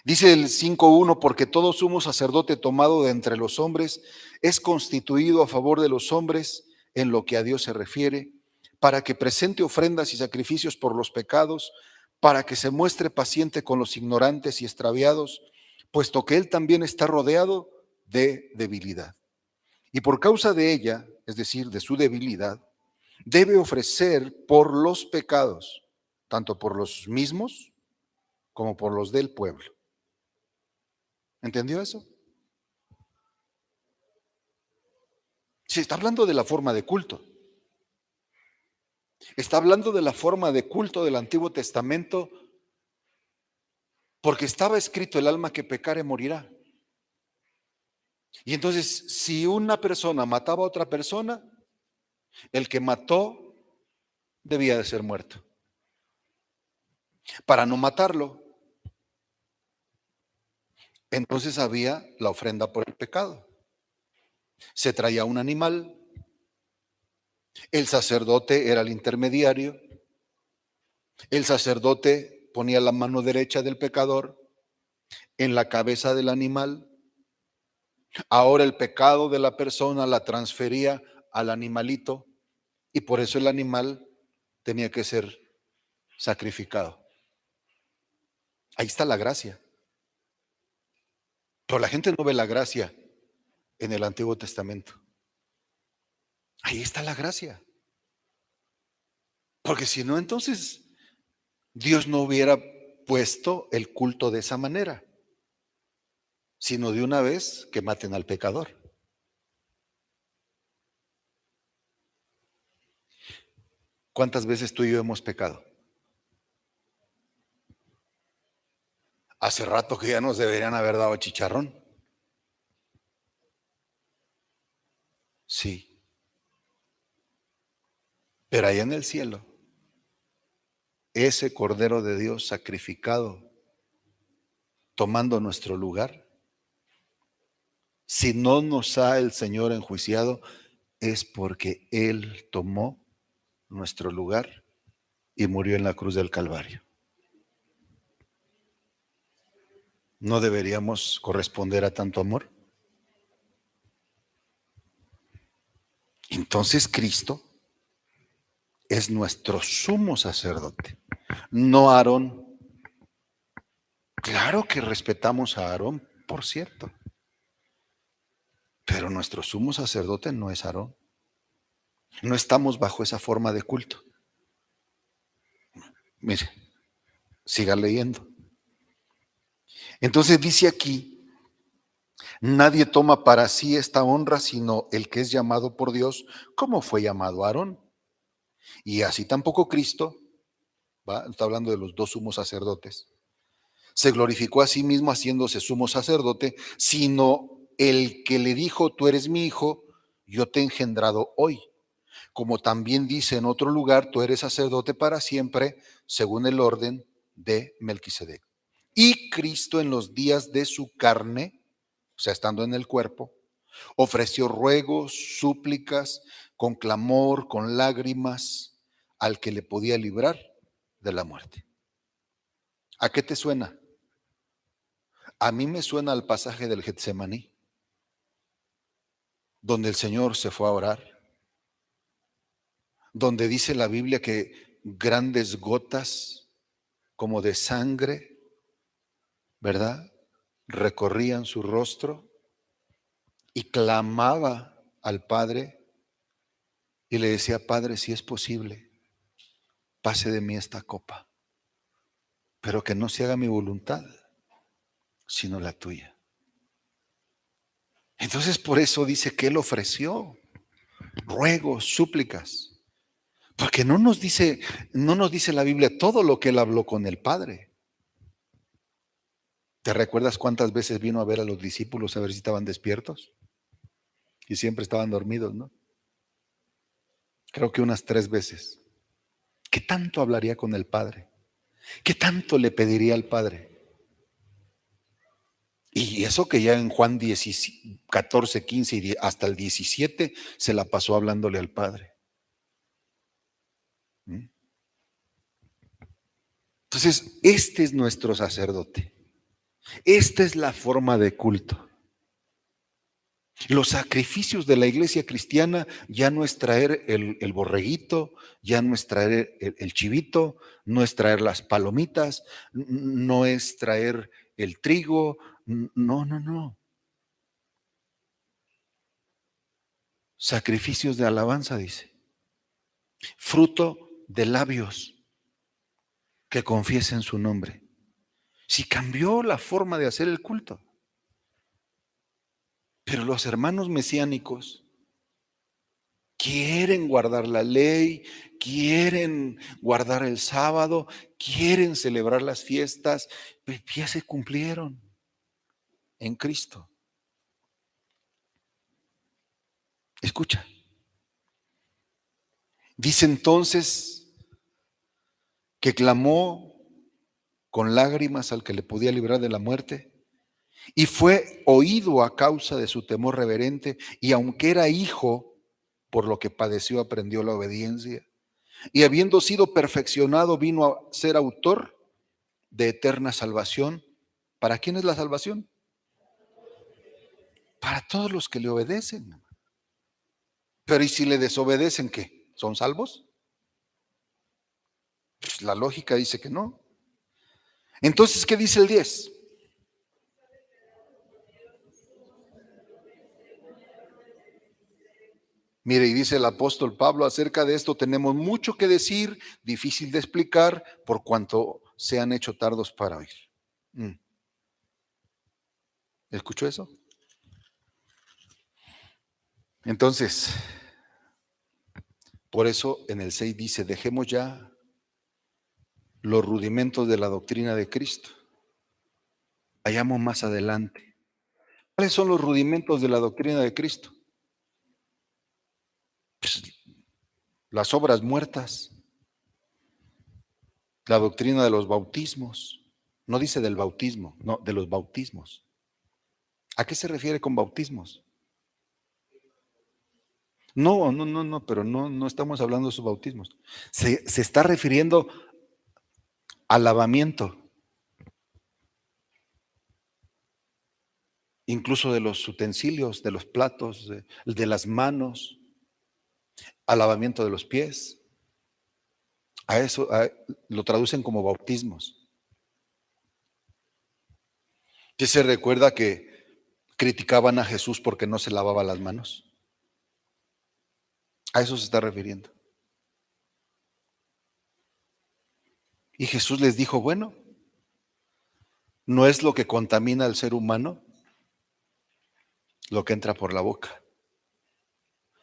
Dice el 5:1, porque todo sumo sacerdote tomado de entre los hombres es constituido a favor de los hombres en lo que a Dios se refiere, para que presente ofrendas y sacrificios por los pecados, para que se muestre paciente con los ignorantes y extraviados, puesto que él también está rodeado de debilidad. Y por causa de ella, es decir, de su debilidad, debe ofrecer por los pecados, tanto por los mismos como por los del pueblo. ¿Entendió eso? Se está hablando de la forma de culto. Está hablando de la forma de culto del Antiguo Testamento, porque estaba escrito: el alma que pecare morirá. Y entonces, si una persona mataba a otra persona, el que mató debía de ser muerto. Para no matarlo, entonces había la ofrenda por el pecado. Se traía un animal, el sacerdote era el intermediario, el sacerdote ponía la mano derecha del pecador en la cabeza del animal. Ahora el pecado de la persona la transfería al animalito y por eso el animal tenía que ser sacrificado. Ahí está la gracia. Pero la gente no ve la gracia en el Antiguo Testamento. Ahí está la gracia. Porque si no, entonces Dios no hubiera puesto el culto de esa manera, sino de una vez que maten al pecador. ¿Cuántas veces tú y yo hemos pecado? Hace rato que ya nos deberían haber dado chicharrón. Sí. Pero allá en el cielo, ese Cordero de Dios sacrificado, tomando nuestro lugar, Si no nos ha el Señor enjuiciado, es porque Él tomó nuestro lugar y murió en la cruz del Calvario. ¿No deberíamos corresponder a tanto amor? Entonces Cristo es nuestro sumo sacerdote, no Aarón. Claro que respetamos a Aarón, por cierto, pero nuestro sumo sacerdote no es Aarón. No estamos bajo esa forma de culto. Mire, siga leyendo. Entonces dice aquí, nadie toma para sí esta honra sino el que es llamado por Dios, como fue llamado Aarón. Y así tampoco Cristo, ¿va? Está hablando de los dos sumos sacerdotes, se glorificó a sí mismo haciéndose sumo sacerdote, sino el que le dijo, tú eres mi hijo, yo te he engendrado hoy. Como también dice en otro lugar, tú eres sacerdote para siempre, según el orden de Melquisedec. Y Cristo en los días de su carne, o sea, estando en el cuerpo, ofreció ruegos, súplicas, con clamor, con lágrimas, al que le podía librar de la muerte. ¿A qué te suena? A mí me suena al pasaje del Getsemaní, donde el Señor se fue a orar, donde dice la Biblia que grandes gotas como de sangre, ¿verdad?, recorrían su rostro y clamaba al Padre y le decía, Padre, si es posible, pase de mí esta copa, pero que no se haga mi voluntad, sino la tuya. Entonces por eso dice que Él ofreció ruegos, súplicas. Porque no nos dice la Biblia todo lo que Él habló con el Padre. ¿Te recuerdas cuántas veces vino a ver a los discípulos a ver si estaban despiertos? Y siempre estaban dormidos, ¿no? Creo que unas 3 veces. ¿Qué tanto hablaría con el Padre? ¿Qué tanto le pediría al Padre? Y eso que ya en Juan 14, 15 y hasta el 17 se la pasó hablándole al Padre. ¿Mm? Entonces, este es nuestro sacerdote. Esta es la forma de culto. Los sacrificios de la iglesia cristiana ya no es traer el borreguito, ya no es traer el chivito, no es traer las palomitas, no es traer el trigo, no, no, no. Sacrificios de alabanza, dice. Fruto de labios que confiesen su nombre. Si cambió la forma de hacer el culto. Pero los hermanos mesiánicos quieren guardar la ley, quieren guardar el sábado, quieren celebrar las fiestas, pero ya se cumplieron en Cristo. Escucha. Dice entonces que clamó con lágrimas al que le podía librar de la muerte y fue oído a causa de su temor reverente, y aunque era hijo, por lo que padeció aprendió la obediencia, y habiendo sido perfeccionado vino a ser autor de eterna salvación. ¿Para quién es la salvación? Para todos los que le obedecen. Pero ¿y si le desobedecen qué? ¿Son salvos? Pues la lógica dice que no. Entonces, ¿qué dice el 10? Mire, y dice el apóstol Pablo, acerca de esto tenemos mucho que decir, difícil de explicar, por cuanto se han hecho tardos para oír. ¿Escuchó eso? Entonces, por eso en el 6 dice, dejemos ya los rudimentos de la doctrina de Cristo. Vayamos más adelante. ¿Cuáles son los rudimentos de la doctrina de Cristo? Pues, las obras muertas, la doctrina de los bautismos. No dice del bautismo, no, de los bautismos. ¿A qué se refiere con bautismos? No, pero no estamos hablando de sus bautismos. Se está refiriendo al lavamiento, incluso de los utensilios, de los platos, de las manos, al lavamiento de los pies. A eso lo traducen como bautismos. ¿Qué se recuerda que criticaban a Jesús porque no se lavaba las manos? A eso se está refiriendo. Y Jesús les dijo, bueno, no es lo que contamina al ser humano lo que entra por la boca,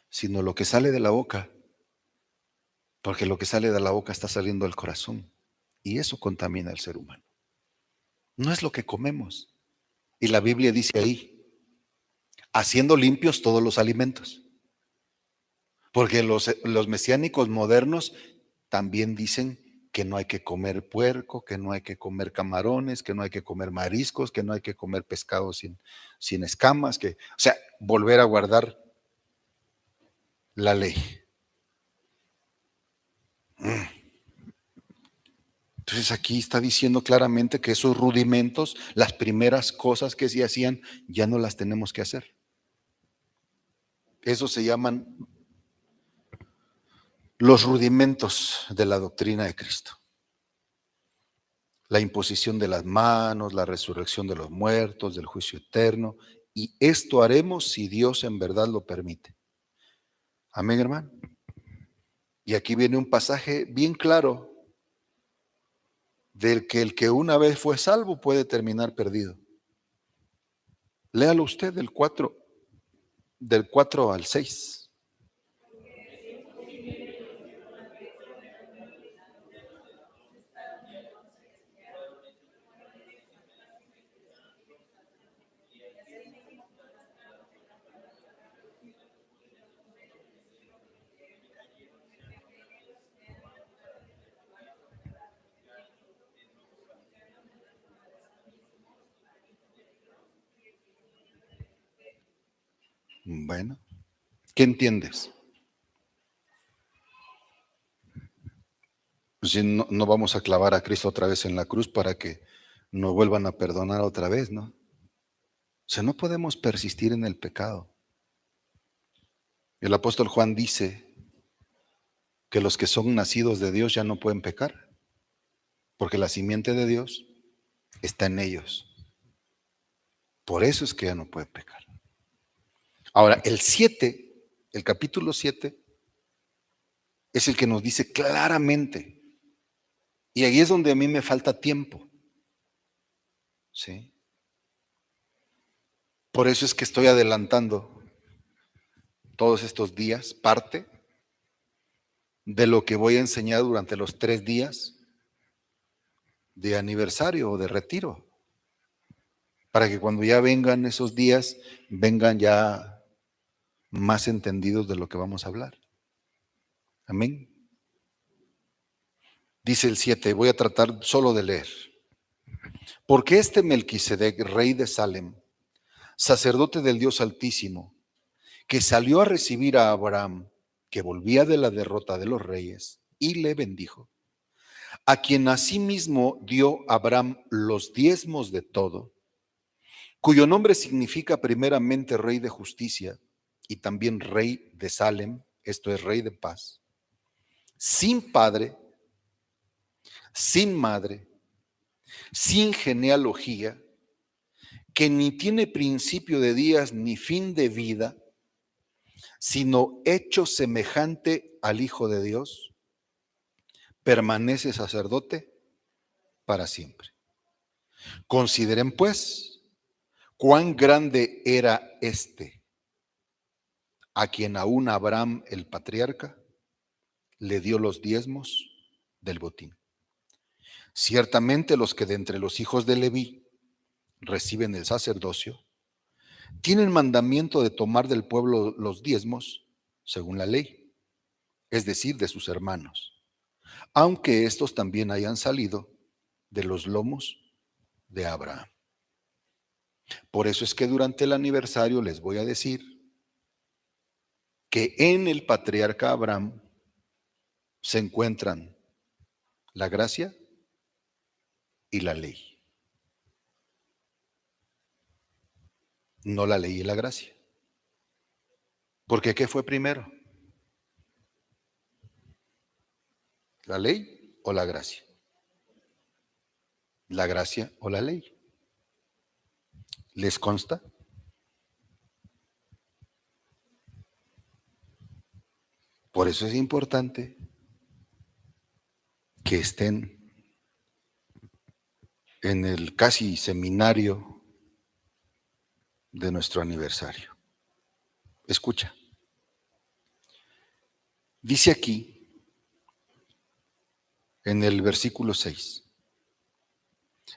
sino lo que sale de la boca, porque lo que sale de la boca está saliendo del corazón y eso contamina al ser humano. No es lo que comemos. Y la Biblia dice ahí, haciendo limpios todos los alimentos. Porque los mesiánicos modernos también dicen que no hay que comer puerco, que no hay que comer camarones, que no hay que comer mariscos, que no hay que comer pescado sin escamas, o sea, volver a guardar la ley. Entonces aquí está diciendo claramente que esos rudimentos, las primeras cosas que se hacían, ya no las tenemos que hacer. Eso se llaman los rudimentos de la doctrina de Cristo. La imposición de las manos, la resurrección de los muertos, del juicio eterno. Y esto haremos si Dios en verdad lo permite. Amén, hermano. Y aquí viene un pasaje bien claro del que el que una vez fue salvo puede terminar perdido. Léalo usted del 4 al 6. Bueno, ¿qué entiendes? Pues si no vamos a clavar a Cristo otra vez en la cruz para que nos vuelvan a perdonar otra vez, ¿no? O sea, no podemos persistir en el pecado. El apóstol Juan dice que los que son nacidos de Dios ya no pueden pecar, porque la simiente de Dios está en ellos. Por eso es que ya no pueden pecar. Ahora, el capítulo 7, es el que nos dice claramente, y ahí es donde a mí me falta tiempo, ¿sí? Por eso es que estoy adelantando todos estos días, parte de lo que voy a enseñar durante los 3 días de aniversario o de retiro, para que cuando ya vengan esos días, vengan ya más entendidos de lo que vamos a hablar. Amén. Dice el 7, voy a tratar solo de leer. Porque este Melquisedec, rey de Salem, sacerdote del Dios Altísimo, que salió a recibir a Abraham, que volvía de la derrota de los reyes, y le bendijo, a quien asimismo dio Abraham los diezmos de todo, cuyo nombre significa primeramente rey de justicia y también rey de Salem, esto es rey de paz, sin padre, sin madre, sin genealogía, que ni tiene principio de días ni fin de vida, sino hecho semejante al Hijo de Dios, permanece sacerdote para siempre. Consideren pues cuán grande era este, a quien aún Abraham el patriarca le dio los diezmos del botín. Ciertamente los que de entre los hijos de Leví reciben el sacerdocio, tienen mandamiento de tomar del pueblo los diezmos según la ley, es decir, de sus hermanos, aunque estos también hayan salido de los lomos de Abraham. Por eso es que durante el aniversario les voy a decir que en el patriarca Abraham se encuentran la gracia y la ley. No la ley y la gracia. Porque ¿qué fue primero? ¿La ley o la gracia? ¿La gracia o la ley? ¿Les consta? Por eso es importante que estén en el casi seminario de nuestro aniversario. Escucha. Dice aquí, en el versículo 6,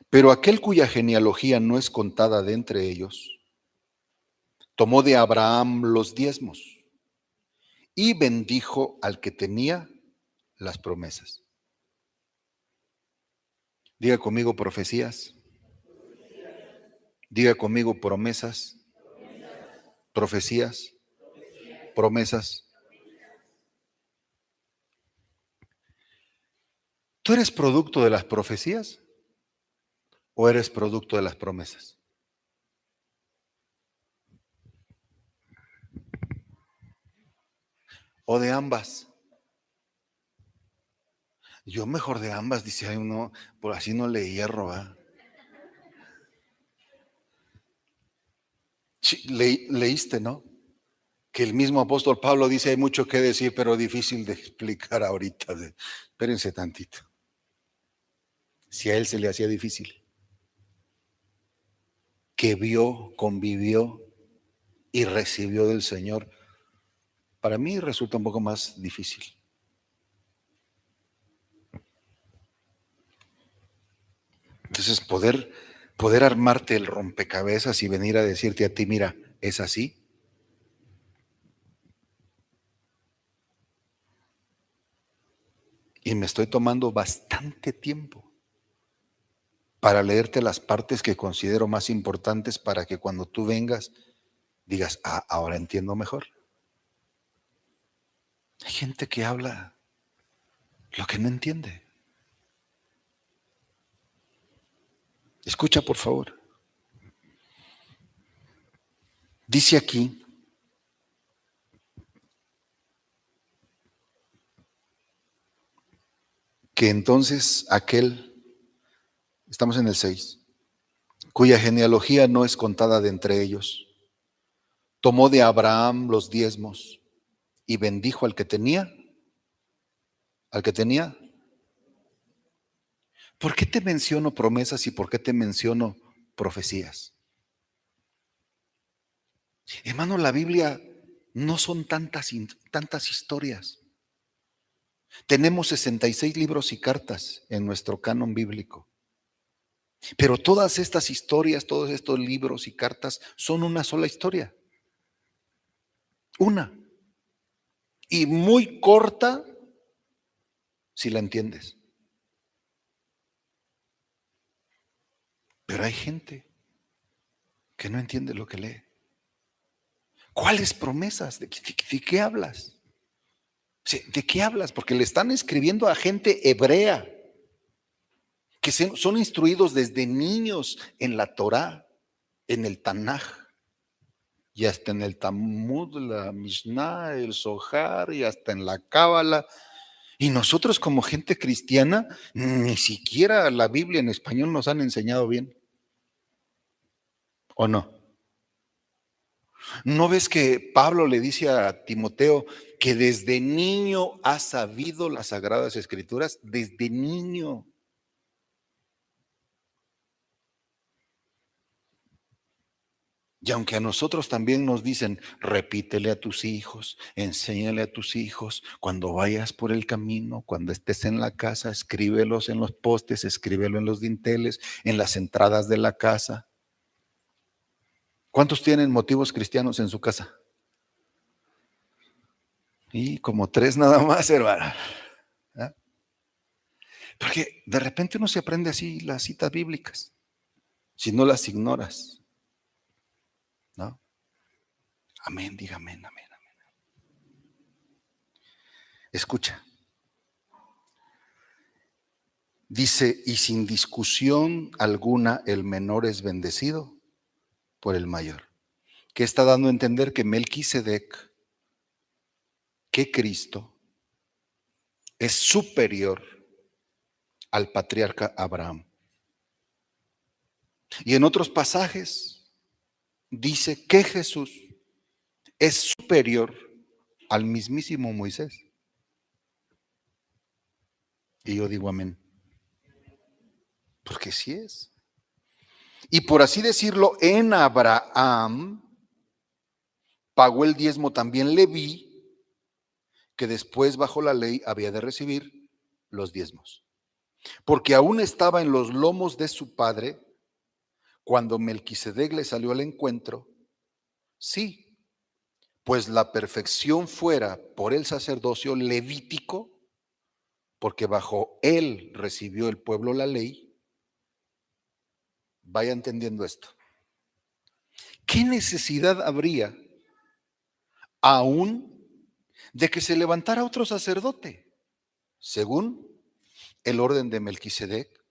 pero aquel cuya genealogía no es contada de entre ellos, tomó de Abraham los diezmos y bendijo al que tenía las promesas. Diga conmigo profecías. Diga conmigo promesas. Profecías. Promesas. ¿Tú eres producto de las profecías o eres producto de las promesas? ¿O de ambas? Yo mejor de ambas, dice hay uno, por así no le hierro, ¿verdad? Leíste, ¿no? Que el mismo apóstol Pablo dice, hay mucho que decir, pero difícil de explicar ahorita. Espérense tantito. Si a él se le hacía difícil, que vio, convivió y recibió del Señor, para mí resulta un poco más difícil. Entonces poder armarte el rompecabezas y venir a decirte a ti, mira, es así. Y me estoy tomando bastante tiempo para leerte las partes que considero más importantes para que cuando tú vengas digas, ah, ahora entiendo mejor. Hay gente que habla lo que no entiende. Escucha, por favor. Dice aquí que entonces aquel, estamos en el 6, cuya genealogía no es contada de entre ellos, tomó de Abraham los diezmos y bendijo al que tenía. ¿Al que tenía? ¿Por qué te menciono promesas y por qué te menciono profecías? Hermano, la Biblia no son tantas historias. Tenemos 66 libros y cartas en nuestro canon bíblico. Pero todas estas historias, todos estos libros y cartas son una sola historia. Una. Y muy corta si la entiendes. Pero hay gente que no entiende lo que lee. ¿Cuáles promesas? ¿De qué hablas? ¿De qué hablas? Porque le están escribiendo a gente hebrea que son instruidos desde niños en la Torá, en el Tanaj, y hasta en el Talmud, la Mishnah, el Zohar, y hasta en la Cábala. Y nosotros como gente cristiana, ni siquiera la Biblia en español nos han enseñado bien. ¿O no? ¿No ves que Pablo le dice a Timoteo que desde niño ha sabido las Sagradas Escrituras? Desde niño. Y aunque a nosotros también nos dicen, repítele a tus hijos, enséñale a tus hijos, cuando vayas por el camino, cuando estés en la casa, escríbelos en los postes, escríbelo en los dinteles, en las entradas de la casa. ¿Cuántos tienen motivos cristianos en su casa? Y como 3 nada más, hermana. ¿Ah? Porque de repente uno se aprende así las citas bíblicas, si no las ignoras. ¿No? Amén, diga amén, amén, amén. Escucha. Dice, y sin discusión alguna el menor es bendecido por el mayor. ¿Qué está dando a entender? Que Melquisedec, que Cristo, es superior al patriarca Abraham. Y en otros pasajes dice que Jesús es superior al mismísimo Moisés. Y yo digo amén. Porque sí es. Y por así decirlo, en Abraham pagó el diezmo también Leví, que después bajo la ley había de recibir los diezmos. Porque aún estaba en los lomos de su padre cuando Melquisedec le salió al encuentro. Sí, pues la perfección fuera por el sacerdocio levítico, porque bajo él recibió el pueblo la ley. Vaya entendiendo esto. ¿Qué necesidad habría aún de que se levantara otro sacerdote, según el orden de Melquisedec,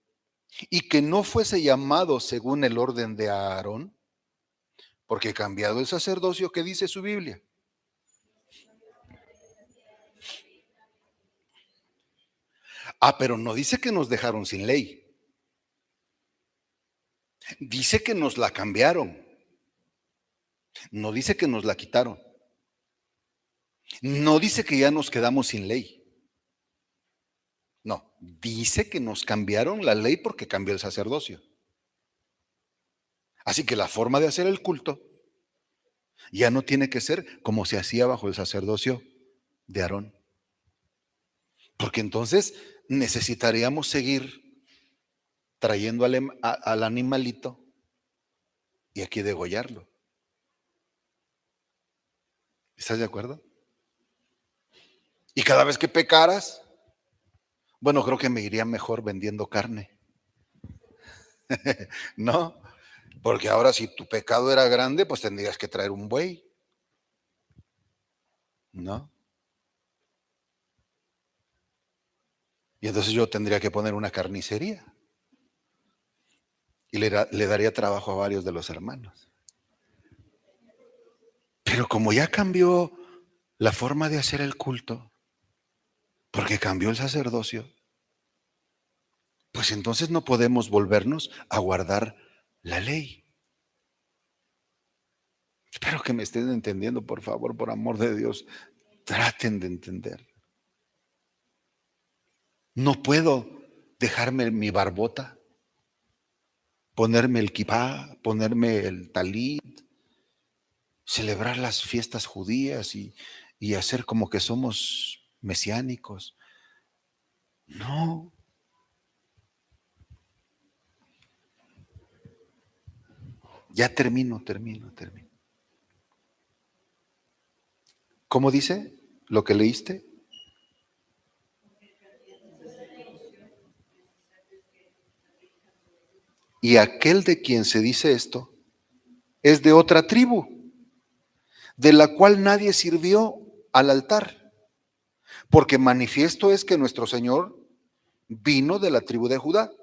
y que no fuese llamado según el orden de Aarón? Porque cambiado el sacerdocio, ¿qué dice su Biblia? Pero no dice que nos dejaron sin ley. Dice que nos la cambiaron. No dice que nos la quitaron. No dice que ya nos quedamos sin ley. No, dice que nos cambiaron la ley porque cambió el sacerdocio. Así que la forma de hacer el culto ya no tiene que ser como se hacía bajo el sacerdocio de Aarón. Porque entonces necesitaríamos seguir trayendo al animalito y aquí degollarlo. ¿Estás de acuerdo? Y cada vez que pecaras, bueno, creo que me iría mejor vendiendo carne. ¿No? Porque ahora si tu pecado era grande, pues tendrías que traer un buey. ¿No? Y entonces yo tendría que poner una carnicería. Y le daría trabajo a varios de los hermanos. Pero como ya cambió la forma de hacer el culto, porque cambió el sacerdocio, pues entonces no podemos volvernos a guardar la ley. Espero que me estén entendiendo, por favor, por amor de Dios, traten de entender. No puedo dejarme mi barbota, ponerme el kipá, ponerme el talit, celebrar las fiestas judías y hacer como que somos mesiánicos. No. Ya termino. ¿Cómo dice lo que leíste? Y aquel de quien se dice esto es de otra tribu, de la cual nadie sirvió al altar, porque manifiesto es que nuestro Señor vino de la tribu de Judá,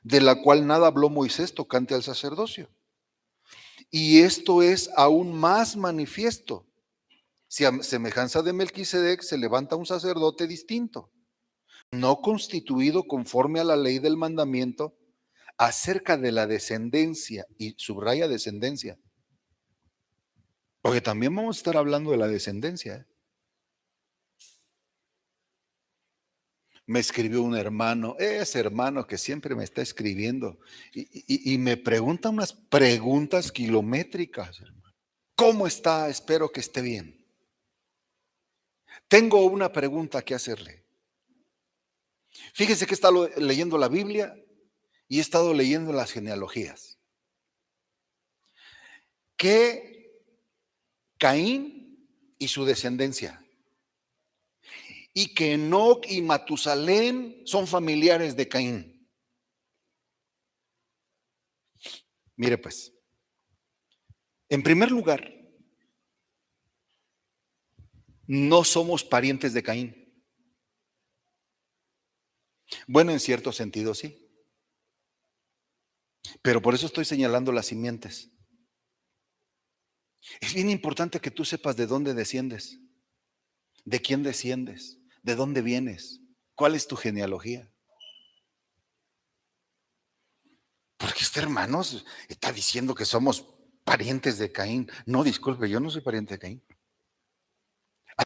de la cual nada habló Moisés tocante al sacerdocio. Y esto es aún más manifiesto, si a semejanza de Melquisedec se levanta un sacerdote distinto, no constituido conforme a la ley del mandamiento, acerca de la descendencia, y subraya descendencia, porque también vamos a estar hablando de la descendencia. Me escribió un hermano, ese hermano que siempre me está escribiendo, y me pregunta unas preguntas kilométricas. ¿Cómo está? Espero que esté bien. Tengo una pregunta que hacerle. Fíjese que he estado leyendo la Biblia y he estado leyendo las genealogías. Que Caín y su descendencia, y que Enoc y Matusalén son familiares de Caín. Mire pues, En primer lugar, no somos parientes de Caín. Bueno, en cierto sentido sí, pero por eso estoy señalando las simientes. Es bien importante que tú sepas de dónde desciendes, de quién desciendes, de dónde vienes, cuál es tu genealogía. Porque este hermano está diciendo que somos parientes de Caín. No, disculpe, yo no soy pariente de Caín.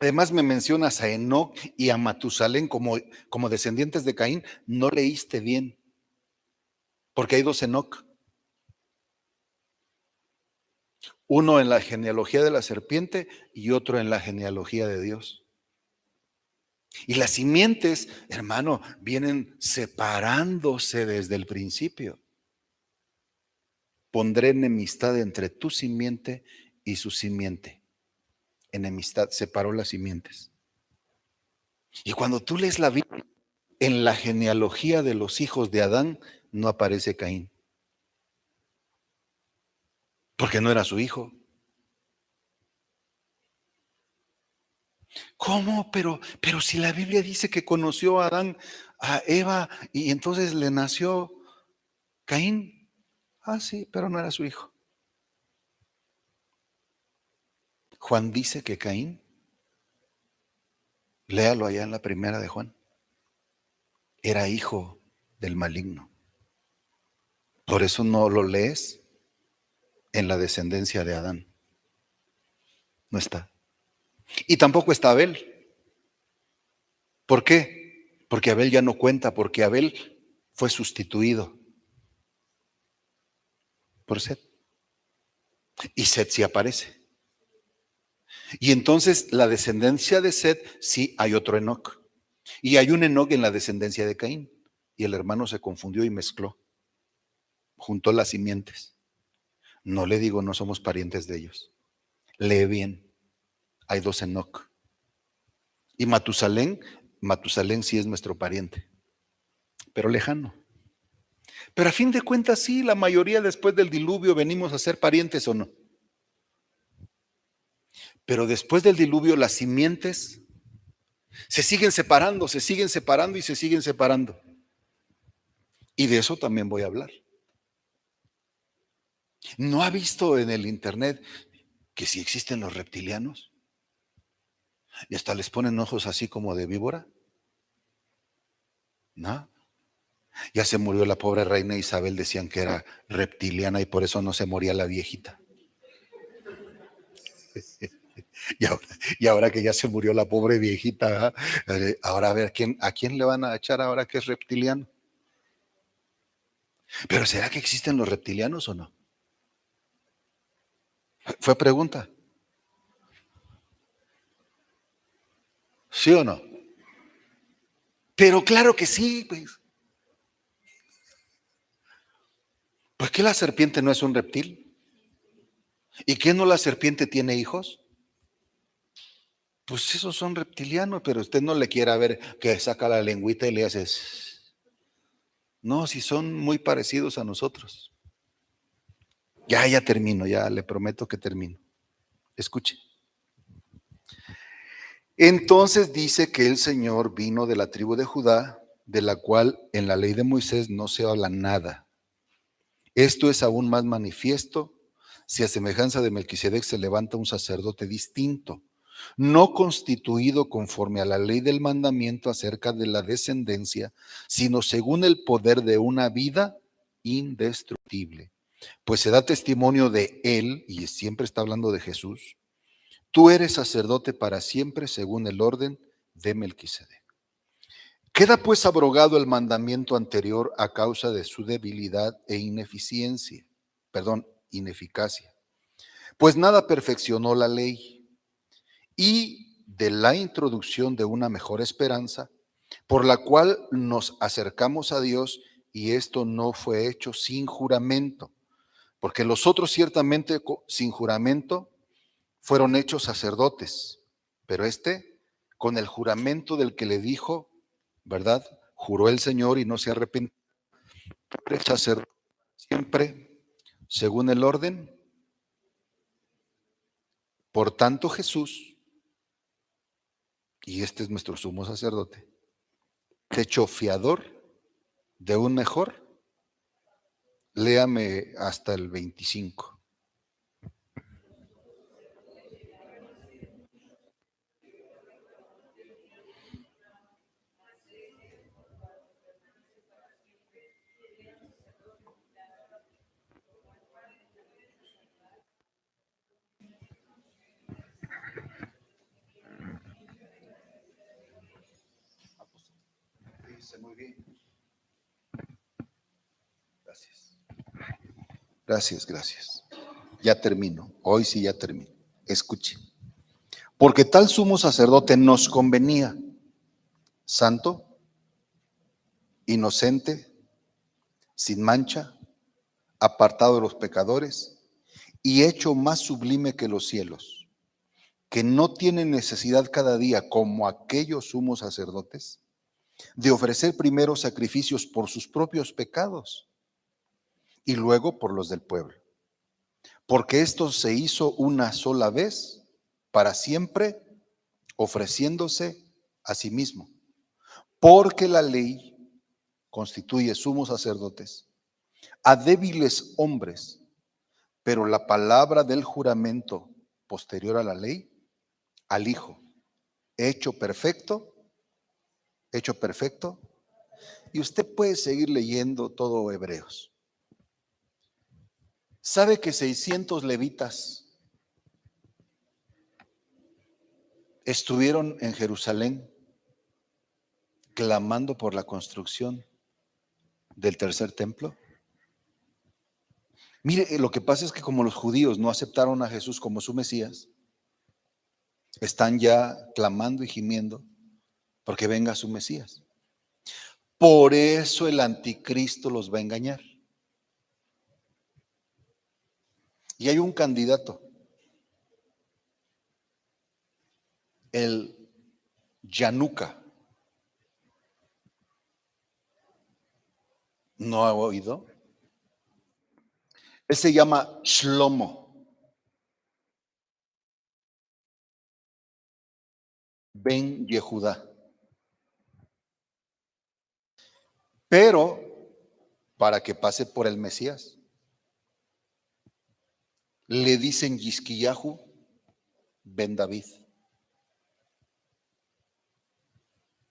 Además me mencionas a Enoc y a Matusalén como descendientes de Caín. No leíste bien, porque hay dos Enoc. Uno en la genealogía de la serpiente y otro en la genealogía de Dios. Y las simientes, hermano, vienen separándose desde el principio. Pondré enemistad entre tu simiente y su simiente. Enemistad, separó las simientes. Y cuando tú lees la Biblia, en la genealogía de los hijos de Adán no aparece Caín, porque no era su hijo. ¿Cómo? Pero si la Biblia dice que conoció a Adán, a Eva, y entonces le nació Caín. Ah, sí, pero no era su hijo. Juan dice que Caín, léalo allá en la primera de Juan, era hijo del maligno. Por eso no lo lees en la descendencia de Adán. No está. Y tampoco está Abel. ¿Por qué? Porque Abel ya no cuenta, porque Abel fue sustituido por Set. Y Set sí aparece. Y entonces la descendencia de Set, sí hay otro Enoc. Y hay un Enoc en la descendencia de Caín. Y el hermano se confundió y mezcló. Juntó las simientes. No le digo, no somos parientes de ellos. Lee bien. Hay dos Enoc. Y Matusalén sí es nuestro pariente, pero lejano. Pero a fin de cuentas sí, la mayoría después del diluvio venimos a ser parientes o no. Pero después del diluvio las simientes se siguen separando y se siguen separando. Y de eso también voy a hablar. ¿No ha visto en el internet que sí existen los reptilianos? Y hasta les ponen ojos así como de víbora. ¿No? Ya se murió la pobre reina Isabel, decían que era reptiliana y por eso no se moría la viejita. Y ahora que ya se murió la pobre viejita, ahora a ver a quién le van a echar ahora que es reptiliano. Pero ¿será que existen los reptilianos o no? Fue pregunta. ¿Sí o no? Pero claro que sí, pues. ¿Por qué la serpiente no es un reptil? ¿Y qué no la serpiente tiene hijos? Pues esos son reptilianos, pero usted no le quiera ver que saca la lengüita y le haces. No, si son muy parecidos a nosotros. Ya termino, ya le prometo que termino. Escuche. Entonces dice que el Señor vino de la tribu de Judá, de la cual en la ley de Moisés no se habla nada. Esto es aún más manifiesto si a semejanza de Melquisedec se levanta un sacerdote distinto, no constituido conforme a la ley del mandamiento acerca de la descendencia, sino según el poder de una vida indestructible. Pues se da testimonio de él, y siempre está hablando de Jesús. Tú eres sacerdote para siempre según el orden de Melquisedec. Queda pues abrogado el mandamiento anterior a causa de su debilidad e ineficacia. Pues nada perfeccionó la ley, y de la introducción de una mejor esperanza, por la cual nos acercamos a Dios, y esto no fue hecho sin juramento, porque los otros ciertamente sin juramento fueron hechos sacerdotes, pero con el juramento del que le dijo, ¿verdad? Juró el Señor y no se arrepintió. Sacerdote siempre según el orden Por tanto, Jesús, y este es nuestro sumo sacerdote, hecho fiador de un mejor. Léame hasta el 25. Muy bien. Gracias. Ya termino. Hoy sí ya termino. Escuche. Porque tal sumo sacerdote nos convenía, santo, inocente, sin mancha, apartado de los pecadores y hecho más sublime que los cielos, que no tiene necesidad cada día, como aquellos sumos sacerdotes, de ofrecer primero sacrificios por sus propios pecados y luego por los del pueblo. Porque esto se hizo una sola vez, para siempre, ofreciéndose a sí mismo. Porque la ley constituye sumos sacerdotes a débiles hombres, pero la palabra del juramento posterior a la ley, al Hijo, hecho perfecto, y usted puede seguir leyendo todo Hebreos. ¿Sabe que 600 levitas estuvieron en Jerusalén clamando por la construcción del tercer templo? Mire, lo que pasa es que como los judíos no aceptaron a Jesús como su Mesías, están ya clamando y gimiendo porque venga su Mesías. Por eso el anticristo los va a engañar. Y hay un candidato, el Yanuca. ¿No ha oído? Él se llama Shlomo ben Yehudá. Pero para que pase por el Mesías, le dicen Yisquiyahu ben David.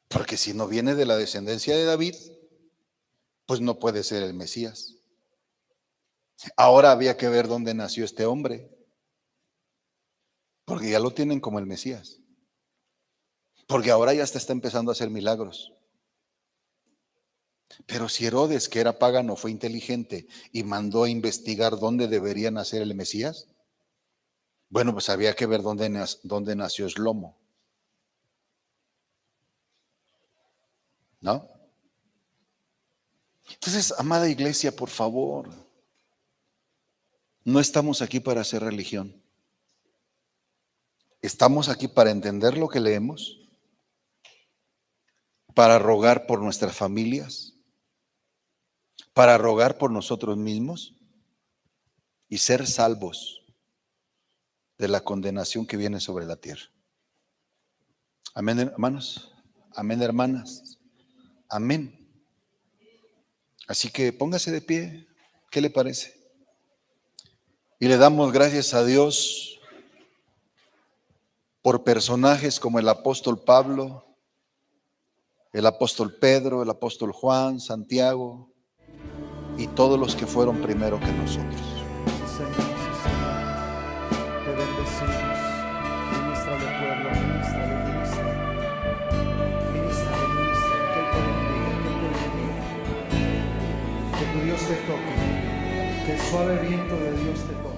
Porque si no viene de la descendencia de David, pues no puede ser el Mesías. Ahora había que ver dónde nació este hombre, porque ya lo tienen como el Mesías. Porque ahora ya está empezando a hacer milagros. Pero si Herodes, que era pagano, fue inteligente y mandó a investigar dónde debería nacer el Mesías, bueno, pues había que ver dónde nació Shlomo. ¿No? Entonces, amada iglesia, por favor, no estamos aquí para hacer religión. Estamos aquí para entender lo que leemos, para rogar por nuestras familias, para rogar por nosotros mismos y ser salvos de la condenación que viene sobre la tierra. Amén, hermanos. Amén, hermanas. Amén. Así que póngase de pie. ¿Qué le parece? Y le damos gracias a Dios por personajes como el apóstol Pablo, el apóstol Pedro, el apóstol Juan, Santiago y todos los que fueron primero que nosotros. Sí, Señor, sí, Señor. Te bendecimos. Ministrale, pueblo, ministrale. Que tu Dios te toque, que el suave viento de Dios te toque.